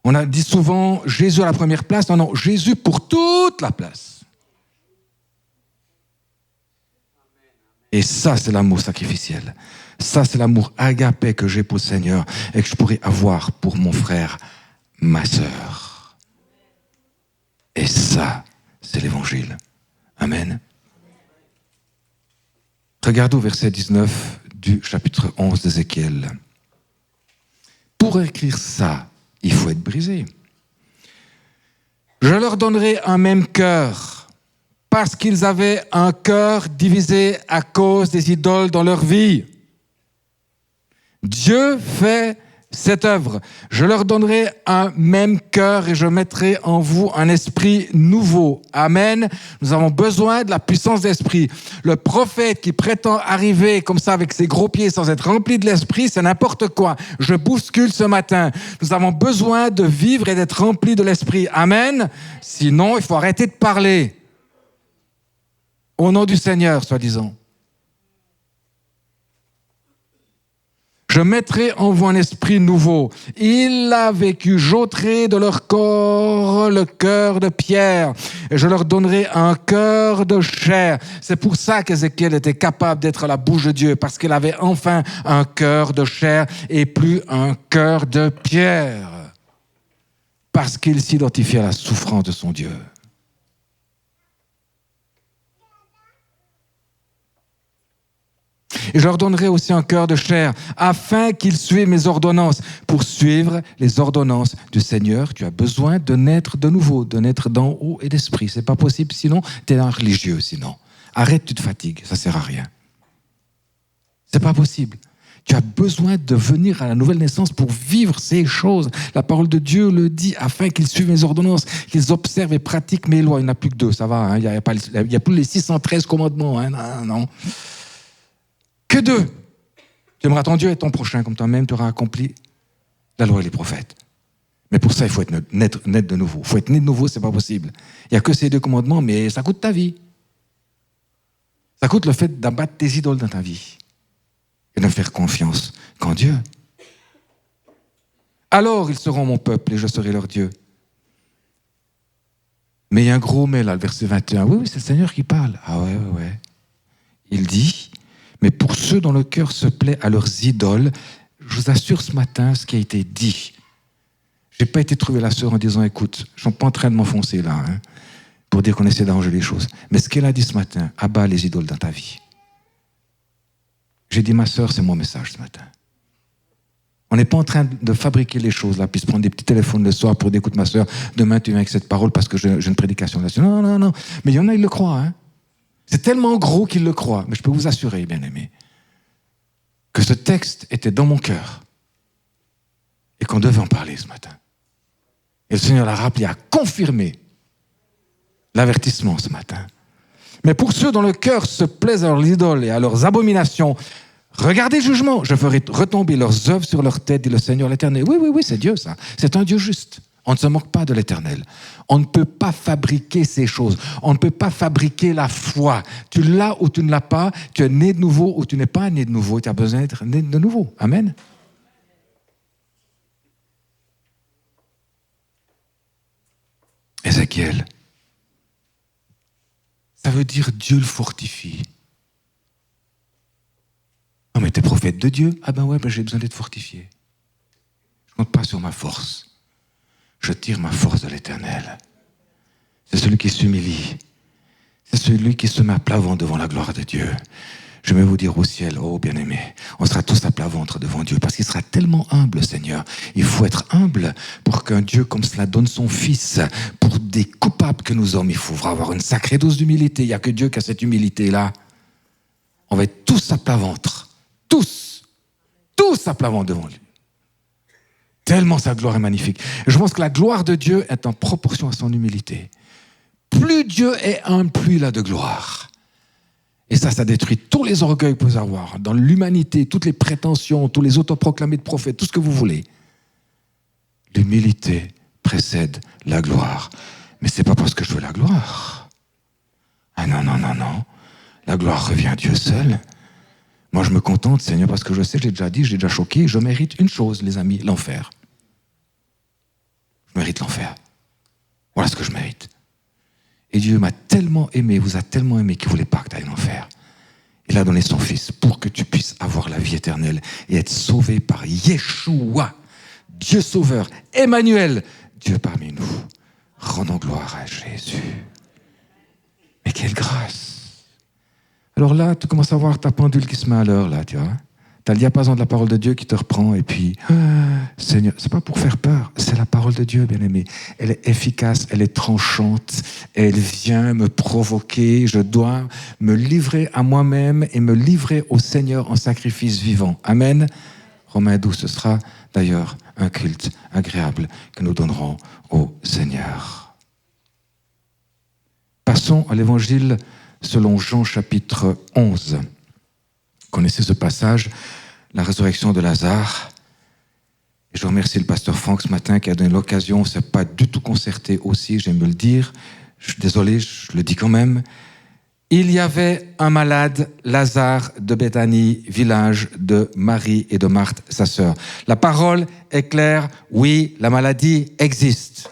On a dit souvent Jésus à la première place. Non, Jésus pour toute la place. Et ça, c'est l'amour sacrificiel. Ça, c'est l'amour agapé que j'ai pour le Seigneur et que je pourrais avoir pour mon frère, ma sœur. Et ça, c'est l'évangile. Amen. Regardez au verset 19 du chapitre 11 d'Ézéchiel. Pour écrire ça, il faut être brisé. Je leur donnerai un même cœur, parce qu'ils avaient un cœur divisé à cause des idoles dans leur vie. Dieu fait cette œuvre. Je leur donnerai un même cœur et je mettrai en vous un esprit nouveau. Amen. Nous avons besoin de la puissance d'esprit. Le prophète qui prétend arriver comme ça avec ses gros pieds sans être rempli de l'esprit, c'est n'importe quoi. Je bouscule ce matin. Nous avons besoin de vivre et d'être remplis de l'esprit. Amen. Sinon, il faut arrêter de parler. Au nom du Seigneur, soi-disant. Je mettrai en vous un esprit nouveau. Il a vécu, j'ôterai de leur corps le cœur de pierre et je leur donnerai un cœur de chair. C'est pour ça qu'Ézéchiel était capable d'être à la bouche de Dieu, parce qu'il avait enfin un cœur de chair et plus un cœur de pierre. Parce qu'il s'identifiait à la souffrance de son Dieu. Et je leur donnerai aussi un cœur de chair, afin qu'ils suivent mes ordonnances. Pour suivre les ordonnances du Seigneur, tu as besoin de naître de nouveau, de naître d'en haut et d'esprit. C'est pas possible, sinon tu es un religieux, sinon. Arrête, tu te fatigues, ça sert à rien. C'est pas possible. Tu as besoin de venir à la nouvelle naissance pour vivre ces choses. La parole de Dieu le dit, afin qu'ils suivent mes ordonnances, qu'ils observent et pratiquent mes lois. Il n'y en a plus que 2, ça va, hein. Il n'y a plus les 613 commandements. Hein. Non. Que 2. Tu aimeras ton Dieu et ton prochain comme toi-même, tu auras accompli la loi et les prophètes. Mais pour ça, il faut être naître de nouveau. Il faut être né de nouveau, c'est pas possible. Il n'y a que ces 2 commandements, mais ça coûte ta vie. Ça coûte le fait d'abattre tes idoles dans ta vie. Et de faire confiance qu'en Dieu. Alors ils seront mon peuple et je serai leur Dieu. Mais il y a un gros mais là, le verset 21. Oui, c'est le Seigneur qui parle. Ah ouais. Il dit, mais pour ceux dont le cœur se plaît à leurs idoles, je vous assure ce matin ce qui a été dit. Je n'ai pas été trouver la sœur en disant, écoute, je ne suis pas en train de m'enfoncer là, hein, pour dire qu'on essaie d'arranger les choses. Mais ce qu'elle a dit ce matin, abat les idoles dans ta vie. J'ai dit, ma sœur, c'est mon message ce matin. On n'est pas en train de fabriquer les choses là, puis se prendre des petits téléphones le soir pour dire, écoute ma sœur, demain tu viens avec cette parole parce que j'ai une prédication là-dessus. Non. Mais il y en a, ils le croient. Hein. C'est tellement gros qu'ils le croient. Mais je peux vous assurer, bien-aimés, que ce texte était dans mon cœur et qu'on devait en parler ce matin. Et le Seigneur l'a rappelé, a confirmé l'avertissement ce matin. Mais pour ceux dont le cœur se plaise à leurs idoles et à leurs abominations, regardez le jugement. Je ferai retomber leurs œuvres sur leur tête, dit le Seigneur l'Éternel. Oui, c'est Dieu ça. C'est un Dieu juste. On ne se moque pas de l'Éternel. On ne peut pas fabriquer ces choses. On ne peut pas fabriquer la foi. Tu l'as ou tu ne l'as pas. Tu es né de nouveau ou tu n'es pas né de nouveau. Tu as besoin d'être né de nouveau. Amen. Ézéchiel. Ça veut dire Dieu le fortifie. Non mais t'es prophète de Dieu. Ah ben ouais, j'ai besoin d'être fortifié. Je ne compte pas sur ma force. Je tire ma force de l'Éternel. C'est celui qui s'humilie. C'est celui qui se met à plat ventre devant la gloire de Dieu. Je vais vous dire au ciel, oh bien-aimés, on sera tous à plat ventre devant Dieu parce qu'il sera tellement humble, Seigneur. Il faut être humble pour qu'un Dieu comme cela donne son Fils pour des coupables que nous sommes. Il faudra avoir une sacrée dose d'humilité. Il n'y a que Dieu qui a cette humilité-là. On va être tous à plat ventre. Tous à plat ventre devant lui. Tellement sa gloire est magnifique. Et je pense que la gloire de Dieu est en proportion à son humilité. Plus Dieu est humble, plus il a de gloire. Et ça détruit tous les orgueils que vous pouvez avoir. Dans l'humanité, toutes les prétentions, tous les autoproclamés de prophètes, tout ce que vous voulez. L'humilité précède la gloire. Mais c'est pas parce que je veux la gloire. Ah non. La gloire revient à Dieu seul. Moi, je me contente, Seigneur, parce que je sais, je l'ai déjà dit, je l'ai déjà choqué, je mérite une chose, les amis, l'enfer. Je mérite l'enfer. Voilà ce que je mérite. Et Dieu m'a tellement aimé, vous a tellement aimé qu'il ne voulait pas que tu ailles en enfer. Il a donné son Fils pour que tu puisses avoir la vie éternelle et être sauvé par Yeshua, Dieu sauveur, Emmanuel, Dieu parmi nous. Rendons gloire à Jésus. Mais quelle grâce! Alors Alors là, tu commences à voir ta pendule qui se met à l'heure, là, tu vois. Tu as le diapason de la parole de Dieu qui te reprend, et puis, Seigneur, c'est pas pour faire peur, c'est la parole de Dieu, bien-aimé. Elle est efficace, elle est tranchante, elle vient me provoquer, je dois me livrer à moi-même et me livrer au Seigneur en sacrifice vivant. Amen. Romains 12, ce sera d'ailleurs un culte agréable que nous donnerons au Seigneur. Passons à l'évangile selon Jean chapitre 11. Vous connaissez ce passage, la résurrection de Lazare. Et je remercie le pasteur Franck ce matin qui a donné l'occasion, on ne s'est pas du tout concerté aussi, j'aime me le dire. Je suis désolé, je le dis quand même. Il y avait un malade, Lazare de Béthanie, village de Marie et de Marthe, sa sœur. La parole est claire, oui, la maladie existe.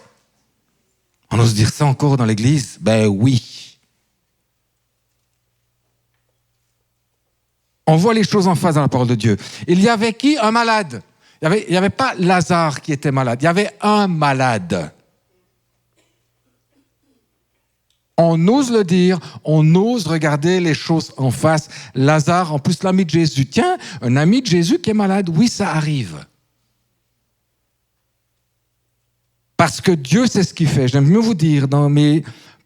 On ose dire ça encore dans l'église? Ben oui. On voit les choses en face dans la parole de Dieu. Il y avait qui? Un malade. Il n'y avait pas Lazare qui était malade. Il y avait un malade. On ose le dire, on ose regarder les choses en face. Lazare, en plus l'ami de Jésus. Tiens, un ami de Jésus qui est malade, oui, ça arrive. Parce que Dieu sait ce qu'il fait. J'aime mieux vous dire, dans mes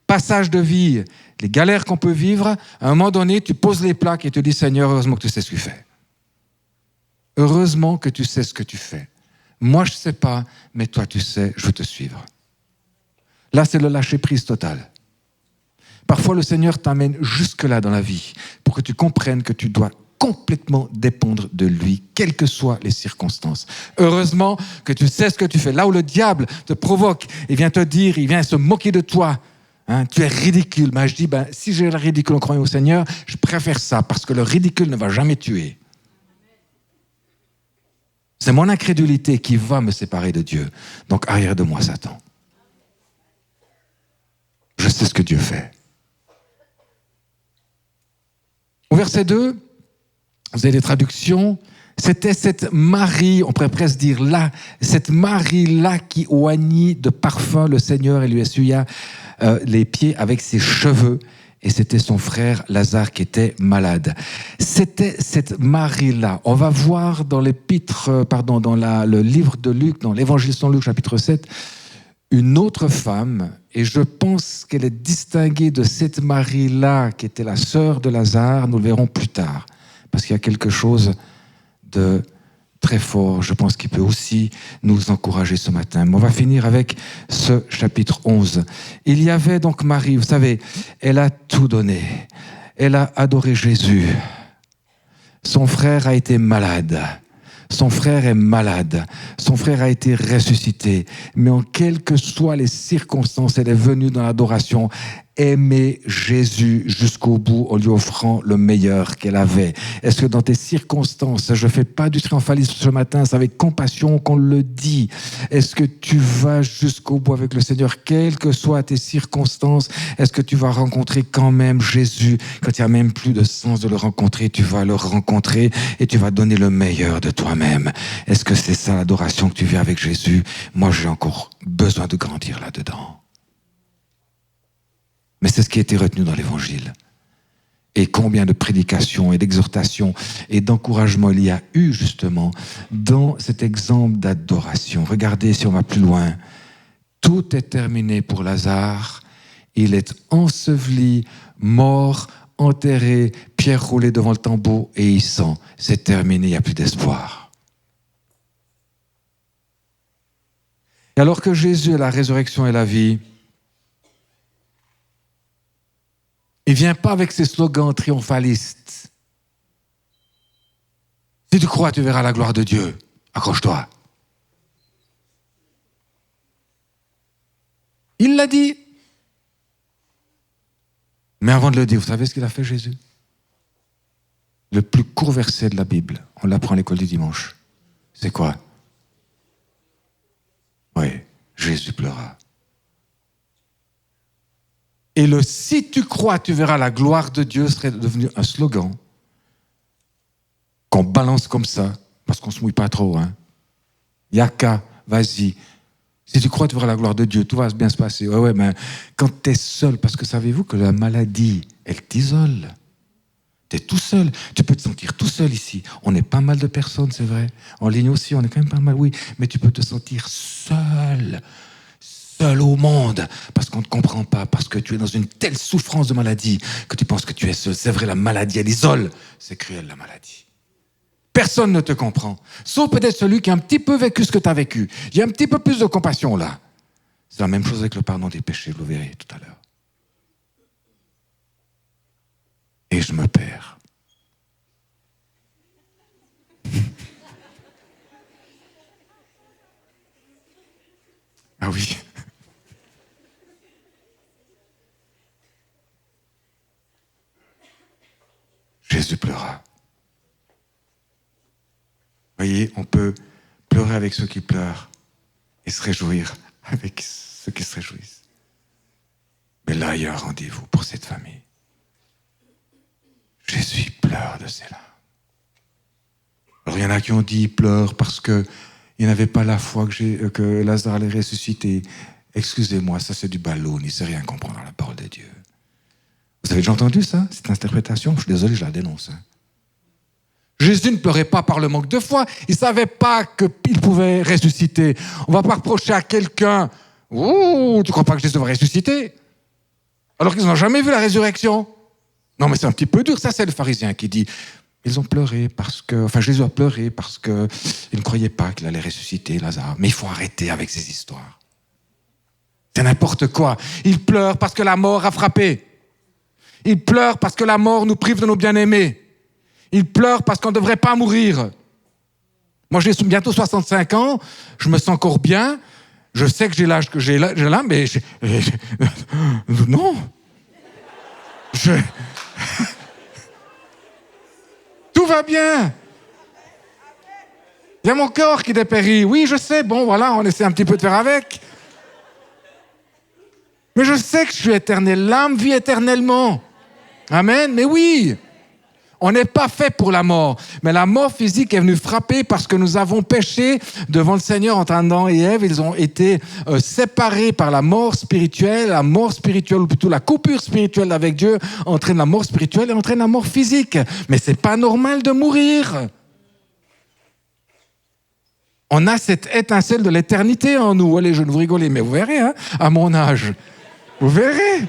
passages de vie, les galères qu'on peut vivre, à un moment donné, tu poses les plaques et tu dis, Seigneur, heureusement que tu sais ce que tu fais. Heureusement que tu sais ce que tu fais. Moi, je ne sais pas, mais toi, tu sais, je veux te suivre. Là, c'est le lâcher-prise total. Parfois, le Seigneur t'amène jusque-là dans la vie pour que tu comprennes que tu dois complètement dépendre de lui, quelles que soient les circonstances. Heureusement que tu sais ce que tu fais. Là où le diable te provoque, il vient te dire, il vient se moquer de toi. Hein, tu es ridicule. Mais je dis, si j'ai le ridicule en croyant au Seigneur, je préfère ça parce que le ridicule ne va jamais tuer. C'est mon incrédulité qui va me séparer de Dieu. Donc, arrière de moi, Satan. Je sais ce que Dieu fait. Au verset 2, vous avez des traductions. C'était cette Marie, on pourrait presque dire là, cette Marie-là qui oignit de parfum le Seigneur et lui essuya les pieds avec ses cheveux. Et c'était son frère Lazare qui était malade. C'était cette Marie-là. On va voir dans le livre de Luc, dans l'évangile selon Luc, chapitre 7, une autre femme, et je pense qu'elle est distinguée de cette Marie-là, qui était la sœur de Lazare, nous le verrons plus tard, parce qu'il y a quelque chose de très fort, je pense qu'il peut aussi nous encourager ce matin. Mais on va finir avec ce chapitre 11. Il y avait donc Marie, vous savez, elle a tout donné, elle a adoré Jésus, son frère a été malade. Son frère est malade, son frère a été ressuscité, mais en quelles que soient les circonstances, elle est venue dans l'adoration, aimer Jésus jusqu'au bout en lui offrant le meilleur qu'elle avait. Est-ce que dans tes circonstances, je ne fais pas du triomphalisme ce matin, c'est avec compassion qu'on le dit, est-ce que tu vas jusqu'au bout avec le Seigneur, quelles que soient tes circonstances, est-ce que tu vas rencontrer quand même Jésus, quand il n'y a même plus de sens de le rencontrer, tu vas le rencontrer et tu vas donner le meilleur de toi-même. Est-ce que c'est ça l'adoration que tu vis avec Jésus? Moi, j'ai encore besoin de grandir là-dedans. Mais c'est ce qui a été retenu dans l'Évangile. Et combien de prédications et d'exhortations et d'encouragements il y a eu justement dans cet exemple d'adoration. Regardez si on va plus loin. Tout est terminé pour Lazare. Il est enseveli, mort, enterré, pierre roulée devant le tombeau et il sent. C'est terminé, il n'y a plus d'espoir. Et alors que Jésus est la résurrection et la vie, il ne vient pas avec ses slogans triomphalistes. Si tu crois, tu verras la gloire de Dieu. Accroche-toi. Il l'a dit. Mais avant de le dire, vous savez ce qu'il a fait, Jésus? Le plus court verset de la Bible, on l'apprend à l'école du dimanche. C'est quoi? Oui, Jésus pleura. Et le « si tu crois, tu verras la gloire de Dieu » serait devenu un slogan qu'on balance comme ça, parce qu'on ne se mouille pas trop. Yaka, vas-y. Si tu crois, tu verras la gloire de Dieu, tout va bien se passer. Ouais, mais quand tu es seul, parce que savez-vous que la maladie, elle t'isole. Tu es tout seul. Tu peux te sentir tout seul ici. On est pas mal de personnes, c'est vrai. En ligne aussi, on est quand même pas mal, oui. Mais tu peux te sentir seul. Seul au monde. Parce qu'on ne te comprend pas. Parce que tu es dans une telle souffrance de maladie que tu penses que tu es seul. C'est vrai, la maladie, elle isole. C'est cruel, la maladie. Personne ne te comprend. Sauf peut-être celui qui a un petit peu vécu ce que tu as vécu. Il y a un petit peu plus de compassion là. C'est la même chose avec le pardon des péchés, vous le verrez tout à l'heure. Et je me perds. Ah oui. Jésus pleura. Voyez, on peut pleurer avec ceux qui pleurent et se réjouir avec ceux qui se réjouissent. Mais là, il y a un rendez-vous pour cette famille. Jésus pleure de ses larmes. Alors, il y en a qui ont dit, il pleure parce qu'ils n'avaient pas la foi que Lazare allait ressusciter. Excusez-moi, ça c'est du ballon, il ne sait rien comprendre dans la parole de Dieu. Vous avez déjà entendu ça, cette interprétation? Je suis désolé, je la dénonce. Jésus ne pleurait pas par le manque de foi. Il ne savait pas qu'il pouvait ressusciter. On ne va pas reprocher à quelqu'un, « Oh, tu ne crois pas que Jésus va ressusciter ?» alors qu'ils n'ont jamais vu la résurrection. Non, mais c'est un petit peu dur. Ça, c'est le pharisien qui dit, ils ont pleuré parce que... Enfin, Jésus a pleuré parce qu'il ne croyait pas qu'il allait ressusciter Lazare. Mais il faut arrêter avec ces histoires. C'est n'importe quoi. Il pleure parce que la mort a frappé. Il pleure parce que la mort nous prive de nos bien-aimés. Il pleure parce qu'on ne devrait pas mourir. Moi, j'ai bientôt 65 ans, je me sens encore bien, je sais que j'ai l'âge que j'ai là, mais... Non. Tout va bien. Il y a mon corps qui dépérit. Oui, je sais, bon, voilà, on essaie un petit peu de faire avec. Mais je sais que je suis éternel. L'âme vit éternellement. Amen, mais oui. On n'est pas fait pour la mort. Mais la mort physique est venue frapper parce que nous avons péché devant le Seigneur entre Adam et Ève. Ils ont été séparés par la mort spirituelle. La mort spirituelle, ou plutôt la coupure spirituelle avec Dieu, entraîne la mort spirituelle et entraîne la mort physique. Mais c'est pas normal de mourir. On a cette étincelle de l'éternité en nous. Allez, je ne vous rigolez, mais vous verrez, hein, à mon âge. Vous verrez.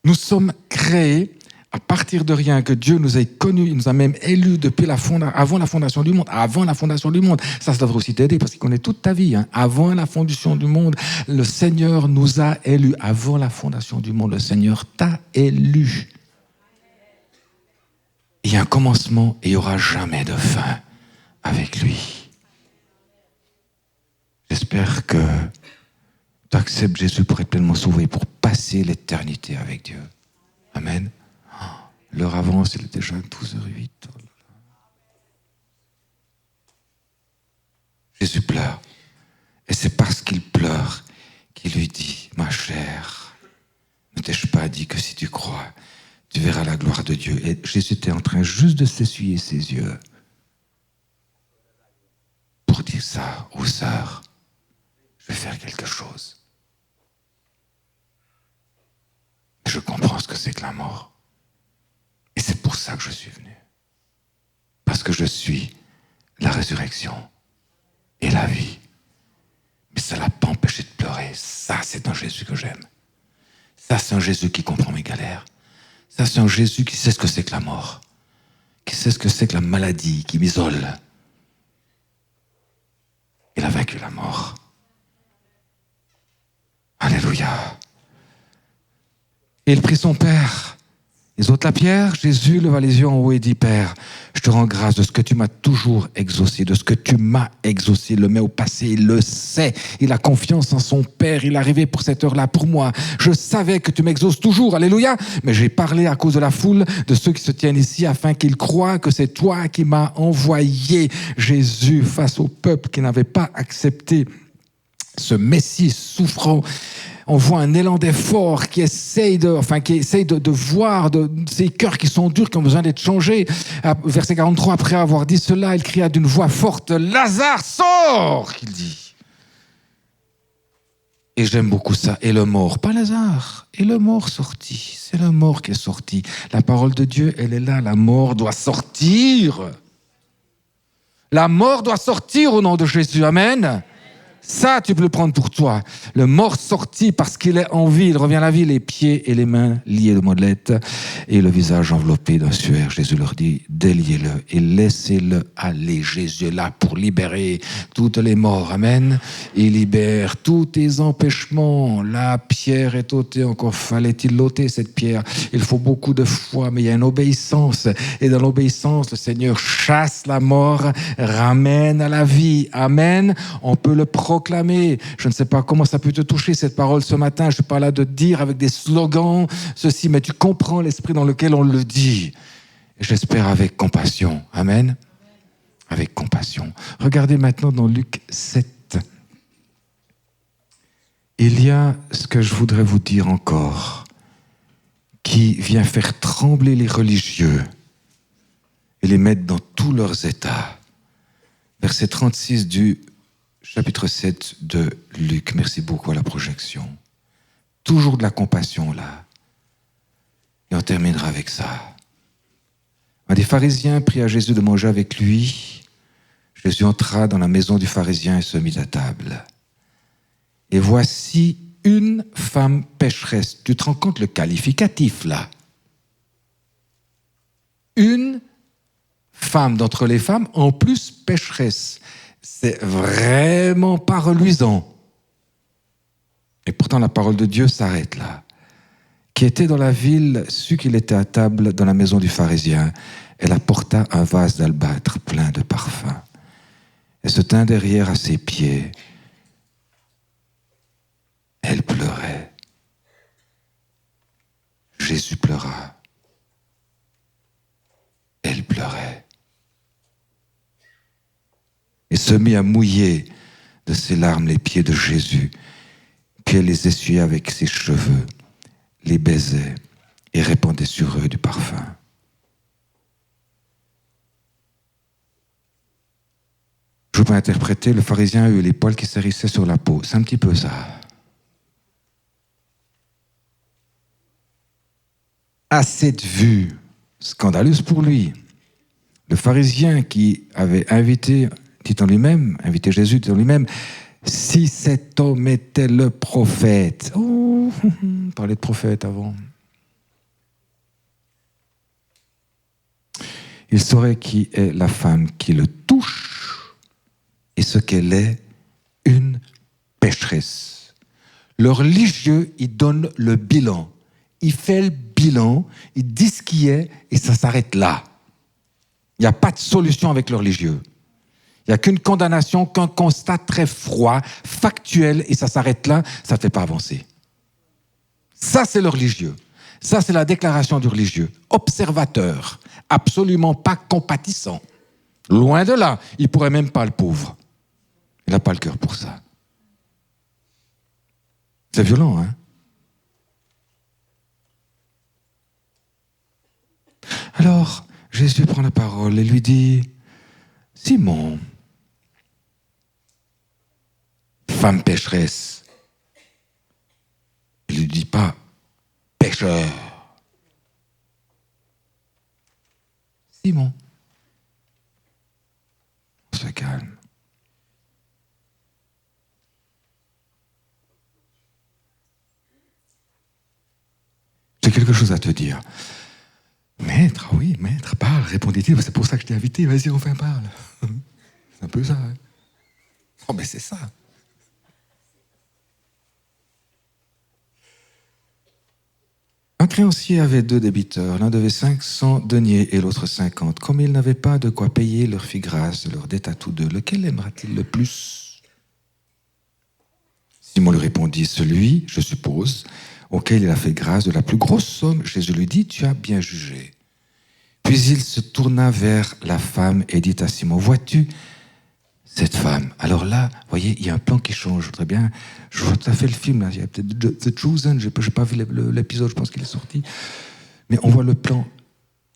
Nous sommes créés à partir de rien, que Dieu nous ait connus, il nous a même élus depuis avant la fondation du monde. Avant la fondation du monde. Ça devrait aussi t'aider parce qu'il connaît toute ta vie. Hein. Avant la fondation du monde, le Seigneur nous a élus. Avant la fondation du monde, le Seigneur t'a élu. Il y a un commencement et il n'y aura jamais de fin avec lui. J'espère que tu acceptes Jésus pour être pleinement sauvé, pour passer l'éternité avec Dieu. Amen. L'heure avance, il est déjà 12h08. Jésus pleure. Et c'est parce qu'il pleure qu'il lui dit, ma chère, ne t'ai-je pas dit que si tu crois, tu verras la gloire de Dieu. Et Jésus était en train juste de s'essuyer ses yeux pour dire ça aux sœurs. Je vais faire quelque chose. Je comprends ce que c'est que la mort. Et c'est pour ça que je suis venu. Parce que je suis la résurrection et la vie. Mais ça ne l'a pas empêché de pleurer. Ça, c'est un Jésus que j'aime. Ça, c'est un Jésus qui comprend mes galères. Ça, c'est un Jésus qui sait ce que c'est que la mort. Qui sait ce que c'est que la maladie, qui m'isole. Il a vaincu la mort. Alléluia. Et il prit son Père. Ils ôtent la pierre. Jésus leva les yeux en haut et dit, Père, je te rends grâce de ce que tu m'as toujours exaucé, de ce que tu m'as exaucé. Il le met au passé, il le sait. Il a confiance en son Père. Il est arrivé pour cette heure-là pour moi. Je savais que tu m'exauces toujours. Alléluia. Mais j'ai parlé à cause de la foule, de ceux qui se tiennent ici, afin qu'ils croient que c'est toi qui m'as envoyé. Jésus, face au peuple qui n'avait pas accepté ce Messie souffrant, on voit un élan d'effort qui essaye de voir ces cœurs qui sont durs, qui ont besoin d'être changés. Verset 43, après avoir dit cela, il cria d'une voix forte, Lazare, sors, qu'il dit. Et j'aime beaucoup ça. Et le mort, pas Lazare. Et le mort sorti. C'est le mort qui est sorti. La parole de Dieu, elle est là. La mort doit sortir. La mort doit sortir au nom de Jésus. Amen. Ça, tu peux le prendre pour toi. Le mort sorti parce qu'il est en vie, il revient à la vie, les pieds et les mains liés de modellettes et le visage enveloppé d'un suaire. Jésus leur dit, déliez-le et laissez-le aller. Jésus est là pour libérer toutes les morts. Amen. Il libère tous tes empêchements. La pierre est ôtée. Encore fallait-il l'ôter, cette pierre. Il faut beaucoup de foi, mais il y a une obéissance. Et dans l'obéissance, le Seigneur chasse la mort, ramène à la vie. Amen. On peut le proclamer. Je ne sais pas comment ça peut te toucher cette parole ce matin. Je ne suis pas là de dire avec des slogans ceci, mais tu comprends l'esprit dans lequel on le dit. Et j'espère avec compassion. Amen. Avec compassion. Regardez maintenant dans Luc 7. Il y a ce que je voudrais vous dire encore, qui vient faire trembler les religieux et les mettre dans tous leurs états. Verset 36 du chapitre 7 de Luc. Merci beaucoup à la projection. Toujours de la compassion là. Et on terminera avec ça. Un des pharisiens pria Jésus de manger avec lui. Jésus entra dans la maison du pharisien et se mit à table. Et voici une femme pécheresse. Tu te rends compte le qualificatif là? Une femme d'entre les femmes, en plus pécheresse. C'est vraiment pas reluisant. Et pourtant, la parole de Dieu s'arrête là. Qui était dans la ville, sut qu'il était à table dans la maison du pharisien. Elle apporta un vase d'albâtre plein de parfums. Elle se tint derrière à ses pieds. Elle pleurait. Jésus pleura. Elle pleurait. Et se mit à mouiller de ses larmes les pieds de Jésus, puis elle les essuyait avec ses cheveux, les baisait et répandait sur eux du parfum. Je peux interpréter, le pharisien a eu les poils qui s'hérissaient sur la peau. C'est un petit peu ça. À cette vue scandaleuse pour lui, le pharisien qui avait invité Jésus, dit en lui-même, si cet homme était le prophète. Oh, on parlait de prophète avant. Il saurait qui est la femme qui le touche et ce qu'elle est, une pécheresse. Le religieux, il donne le bilan. Il fait le bilan, il dit ce qui est et ça s'arrête là. Il n'y a pas de solution avec le religieux. Il n'y a qu'une condamnation, qu'un constat très froid, factuel, et ça s'arrête là, ça ne fait pas avancer. Ça, c'est le religieux. Ça, c'est la déclaration du religieux. Observateur, absolument pas compatissant. Loin de là, il ne pourrait même pas le pauvre. Il n'a pas le cœur pour ça. C'est violent, hein? Alors, Jésus prend la parole et lui dit, Simon, femme pécheresse. Il ne lui dit pas pécheur. Simon. On se calme. J'ai quelque chose à te dire. Maître, oui, maître, parle, répondit-il. C'est pour ça que je t'ai invité. Vas-y, enfin, parle. C'est un peu ça. Hein? Oh, mais c'est ça. Un créancier avait 2 débiteurs. L'un devait 500 deniers et l'autre 50. Comme ils n'avaient pas de quoi payer, leur fit grâce de leur dette à tous deux. Lequel aimera-t-il le plus? Simon lui répondit, celui, je suppose, auquel il a fait grâce de la plus grosse somme. Jésus lui dit, tu as bien jugé. Puis il se tourna vers la femme et dit à Simon, vois-tu cette femme? Alors là, vous voyez, il y a un plan qui change. Très bien. Je vois tout à fait le film. Là. Il y a peut-être The Chosen. Je n'ai pas vu l'épisode, je pense qu'il est sorti. Mais on voit le plan.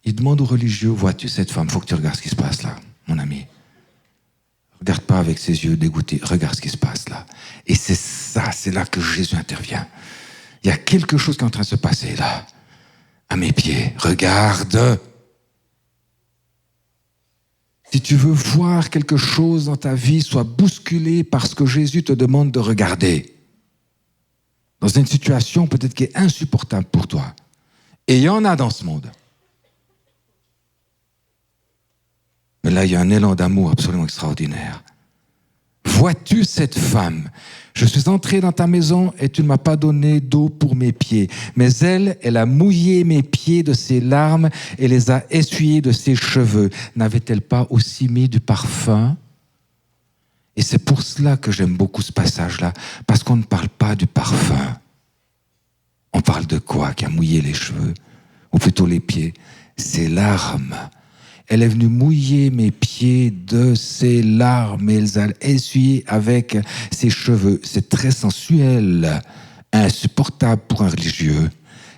Il demande aux religieux, vois-tu cette femme? Il faut que tu regardes ce qui se passe là, mon ami. Regarde pas avec ses yeux dégoûtés. Regarde ce qui se passe là. Et c'est ça, c'est là que Jésus intervient. Il y a quelque chose qui est en train de se passer là. À mes pieds. Regarde. Si tu veux voir quelque chose dans ta vie, sois bousculé par ce que Jésus te demande de regarder. Dans une situation peut-être qui est insupportable pour toi. Et il y en a dans ce monde. Mais là, il y a un élan d'amour absolument extraordinaire. Vois-tu cette femme? Je suis entré dans ta maison et tu ne m'as pas donné d'eau pour mes pieds. Mais elle a mouillé mes pieds de ses larmes et les a essuyés de ses cheveux. N'avait-elle pas aussi mis du parfum? Et c'est pour cela que j'aime beaucoup ce passage-là, parce qu'on ne parle pas du parfum. On parle de quoi qui a mouillé les cheveux, ou plutôt les pieds? Ses larmes. Elle est venue mouiller mes pieds de ses larmes et elle a essuyé avec ses cheveux. C'est très sensuel, insupportable pour un religieux.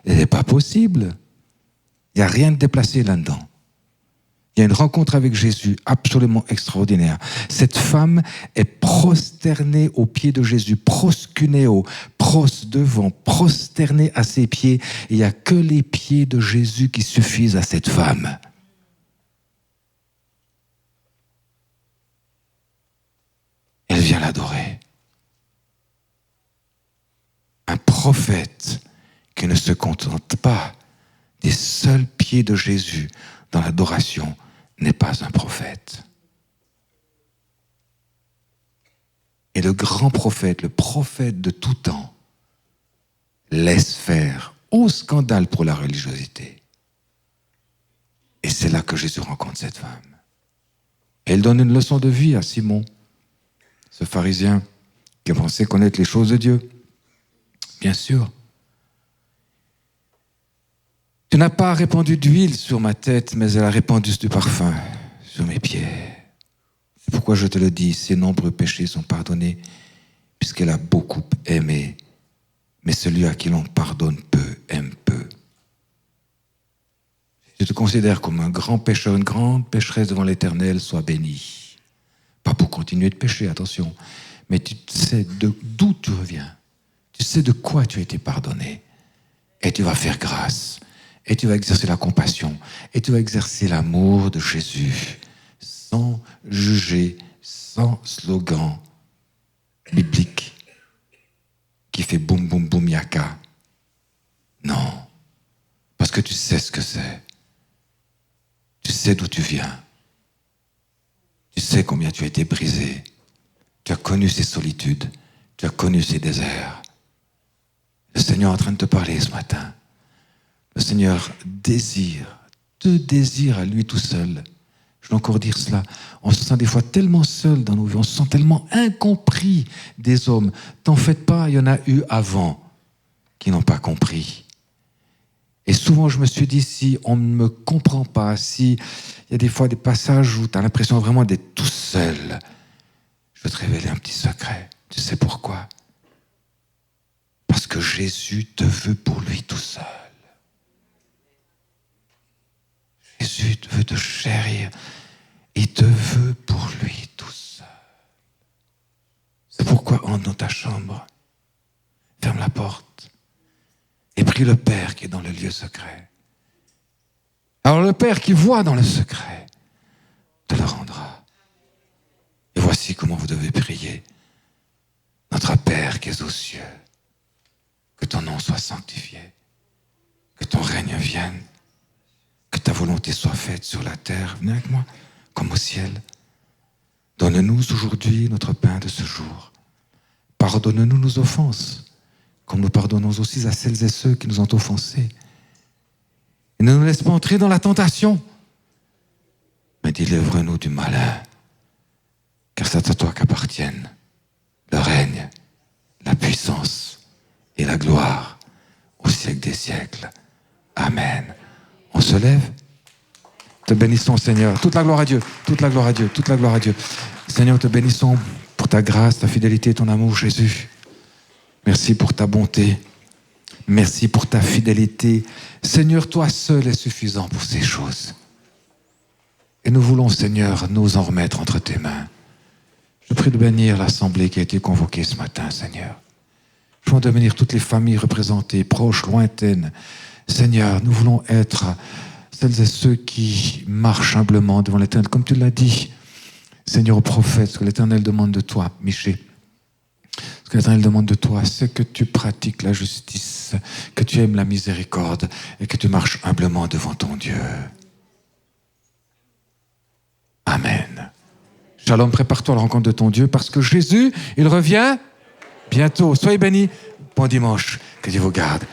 Ce n'est pas possible. Il n'y a rien de déplacé là-dedans. Il y a une rencontre avec Jésus absolument extraordinaire. Cette femme est prosternée aux pieds de Jésus, proskuneo, pros devant, prosternée à ses pieds. Et il n'y a que les pieds de Jésus qui suffisent à cette femme. Elle vient l'adorer. Un prophète qui ne se contente pas des seuls pieds de Jésus dans l'adoration n'est pas un prophète. Et le grand prophète, le prophète de tout temps, laisse faire au scandale pour la religiosité. Et c'est là que Jésus rencontre cette femme. Et elle donne une leçon de vie à Simon, ce pharisien qui pensait connaître les choses de Dieu. Bien sûr. Tu n'as pas répandu d'huile sur ma tête, mais elle a répandu du parfum sur mes pieds. C'est pourquoi je te le dis, ses nombreux péchés sont pardonnés, puisqu'elle a beaucoup aimé. Mais celui à qui l'on pardonne peu, aime peu. Si tu te considères comme un grand pécheur, une grande pécheresse devant l'Éternel, sois béni. Pas pour continuer de pécher, attention, mais tu sais d'où tu reviens. Tu sais de quoi tu as été pardonné. Et tu vas faire grâce. Et tu vas exercer la compassion. Et tu vas exercer l'amour de Jésus. Sans juger, sans slogan biblique qui fait boum boum boum yaka. Non. Parce que tu sais ce que c'est. Tu sais d'où tu viens. Tu sais combien tu as été brisé. Tu as connu ces solitudes. Tu as connu ces déserts. Le Seigneur est en train de te parler ce matin. Le Seigneur te désire à lui tout seul. Je vais encore dire cela. On se sent des fois tellement seul dans nos vies. On se sent tellement incompris des hommes. T'en faites pas, il y en a eu avant qui n'ont pas compris. Et souvent, je me suis dit, si on ne me comprend pas, si il y a des fois des passages où tu as l'impression vraiment d'être tout seul, je vais te révéler un petit secret. Tu sais pourquoi? Parce que Jésus te veut pour lui tout seul. Jésus veut te chérir. Il te veut pour lui tout seul. C'est pourquoi entre dans ta chambre, ferme la porte et prie le Père qui est dans le lieu secret. Alors le Père qui voit dans le secret te le rendra. Et voici comment vous devez prier. Notre Père qui es aux cieux, que ton nom soit sanctifié, que ton règne vienne, que ta volonté soit faite sur la terre, venez avec moi, comme au ciel. Donne-nous aujourd'hui notre pain de ce jour. Pardonne-nous nos offenses, comme nous pardonnons aussi à celles et ceux qui nous ont offensés. Et ne nous laisse pas entrer dans la tentation, mais délivre-nous du malin, car c'est à toi qu'appartiennent le règne, la puissance et la gloire au siècle des siècles. Amen. On se lève. Te bénissons, Seigneur. Toute la gloire à Dieu. Toute la gloire à Dieu. Toute la gloire à Dieu. Seigneur, te bénissons pour ta grâce, ta fidélité, ton amour, Jésus. Merci pour ta bonté. Merci pour ta fidélité. Seigneur, toi seul es suffisant pour ces choses. Et nous voulons, Seigneur, nous en remettre entre tes mains. Je prie de bénir l'assemblée qui a été convoquée ce matin, Seigneur. Je prie de bénir toutes les familles représentées, proches, lointaines. Seigneur, nous voulons être celles et ceux qui marchent humblement devant l'Éternel, comme tu l'as dit, Seigneur, au prophète, ce que l'Éternel demande de toi, Michée. Ce que l'Éternel demande de toi, c'est que tu pratiques la justice, que tu aimes la miséricorde et que tu marches humblement devant ton Dieu. Amen. Shalom, prépare-toi à la rencontre de ton Dieu parce que Jésus, il revient bientôt. Soyez bénis. Bon dimanche. Que Dieu vous garde.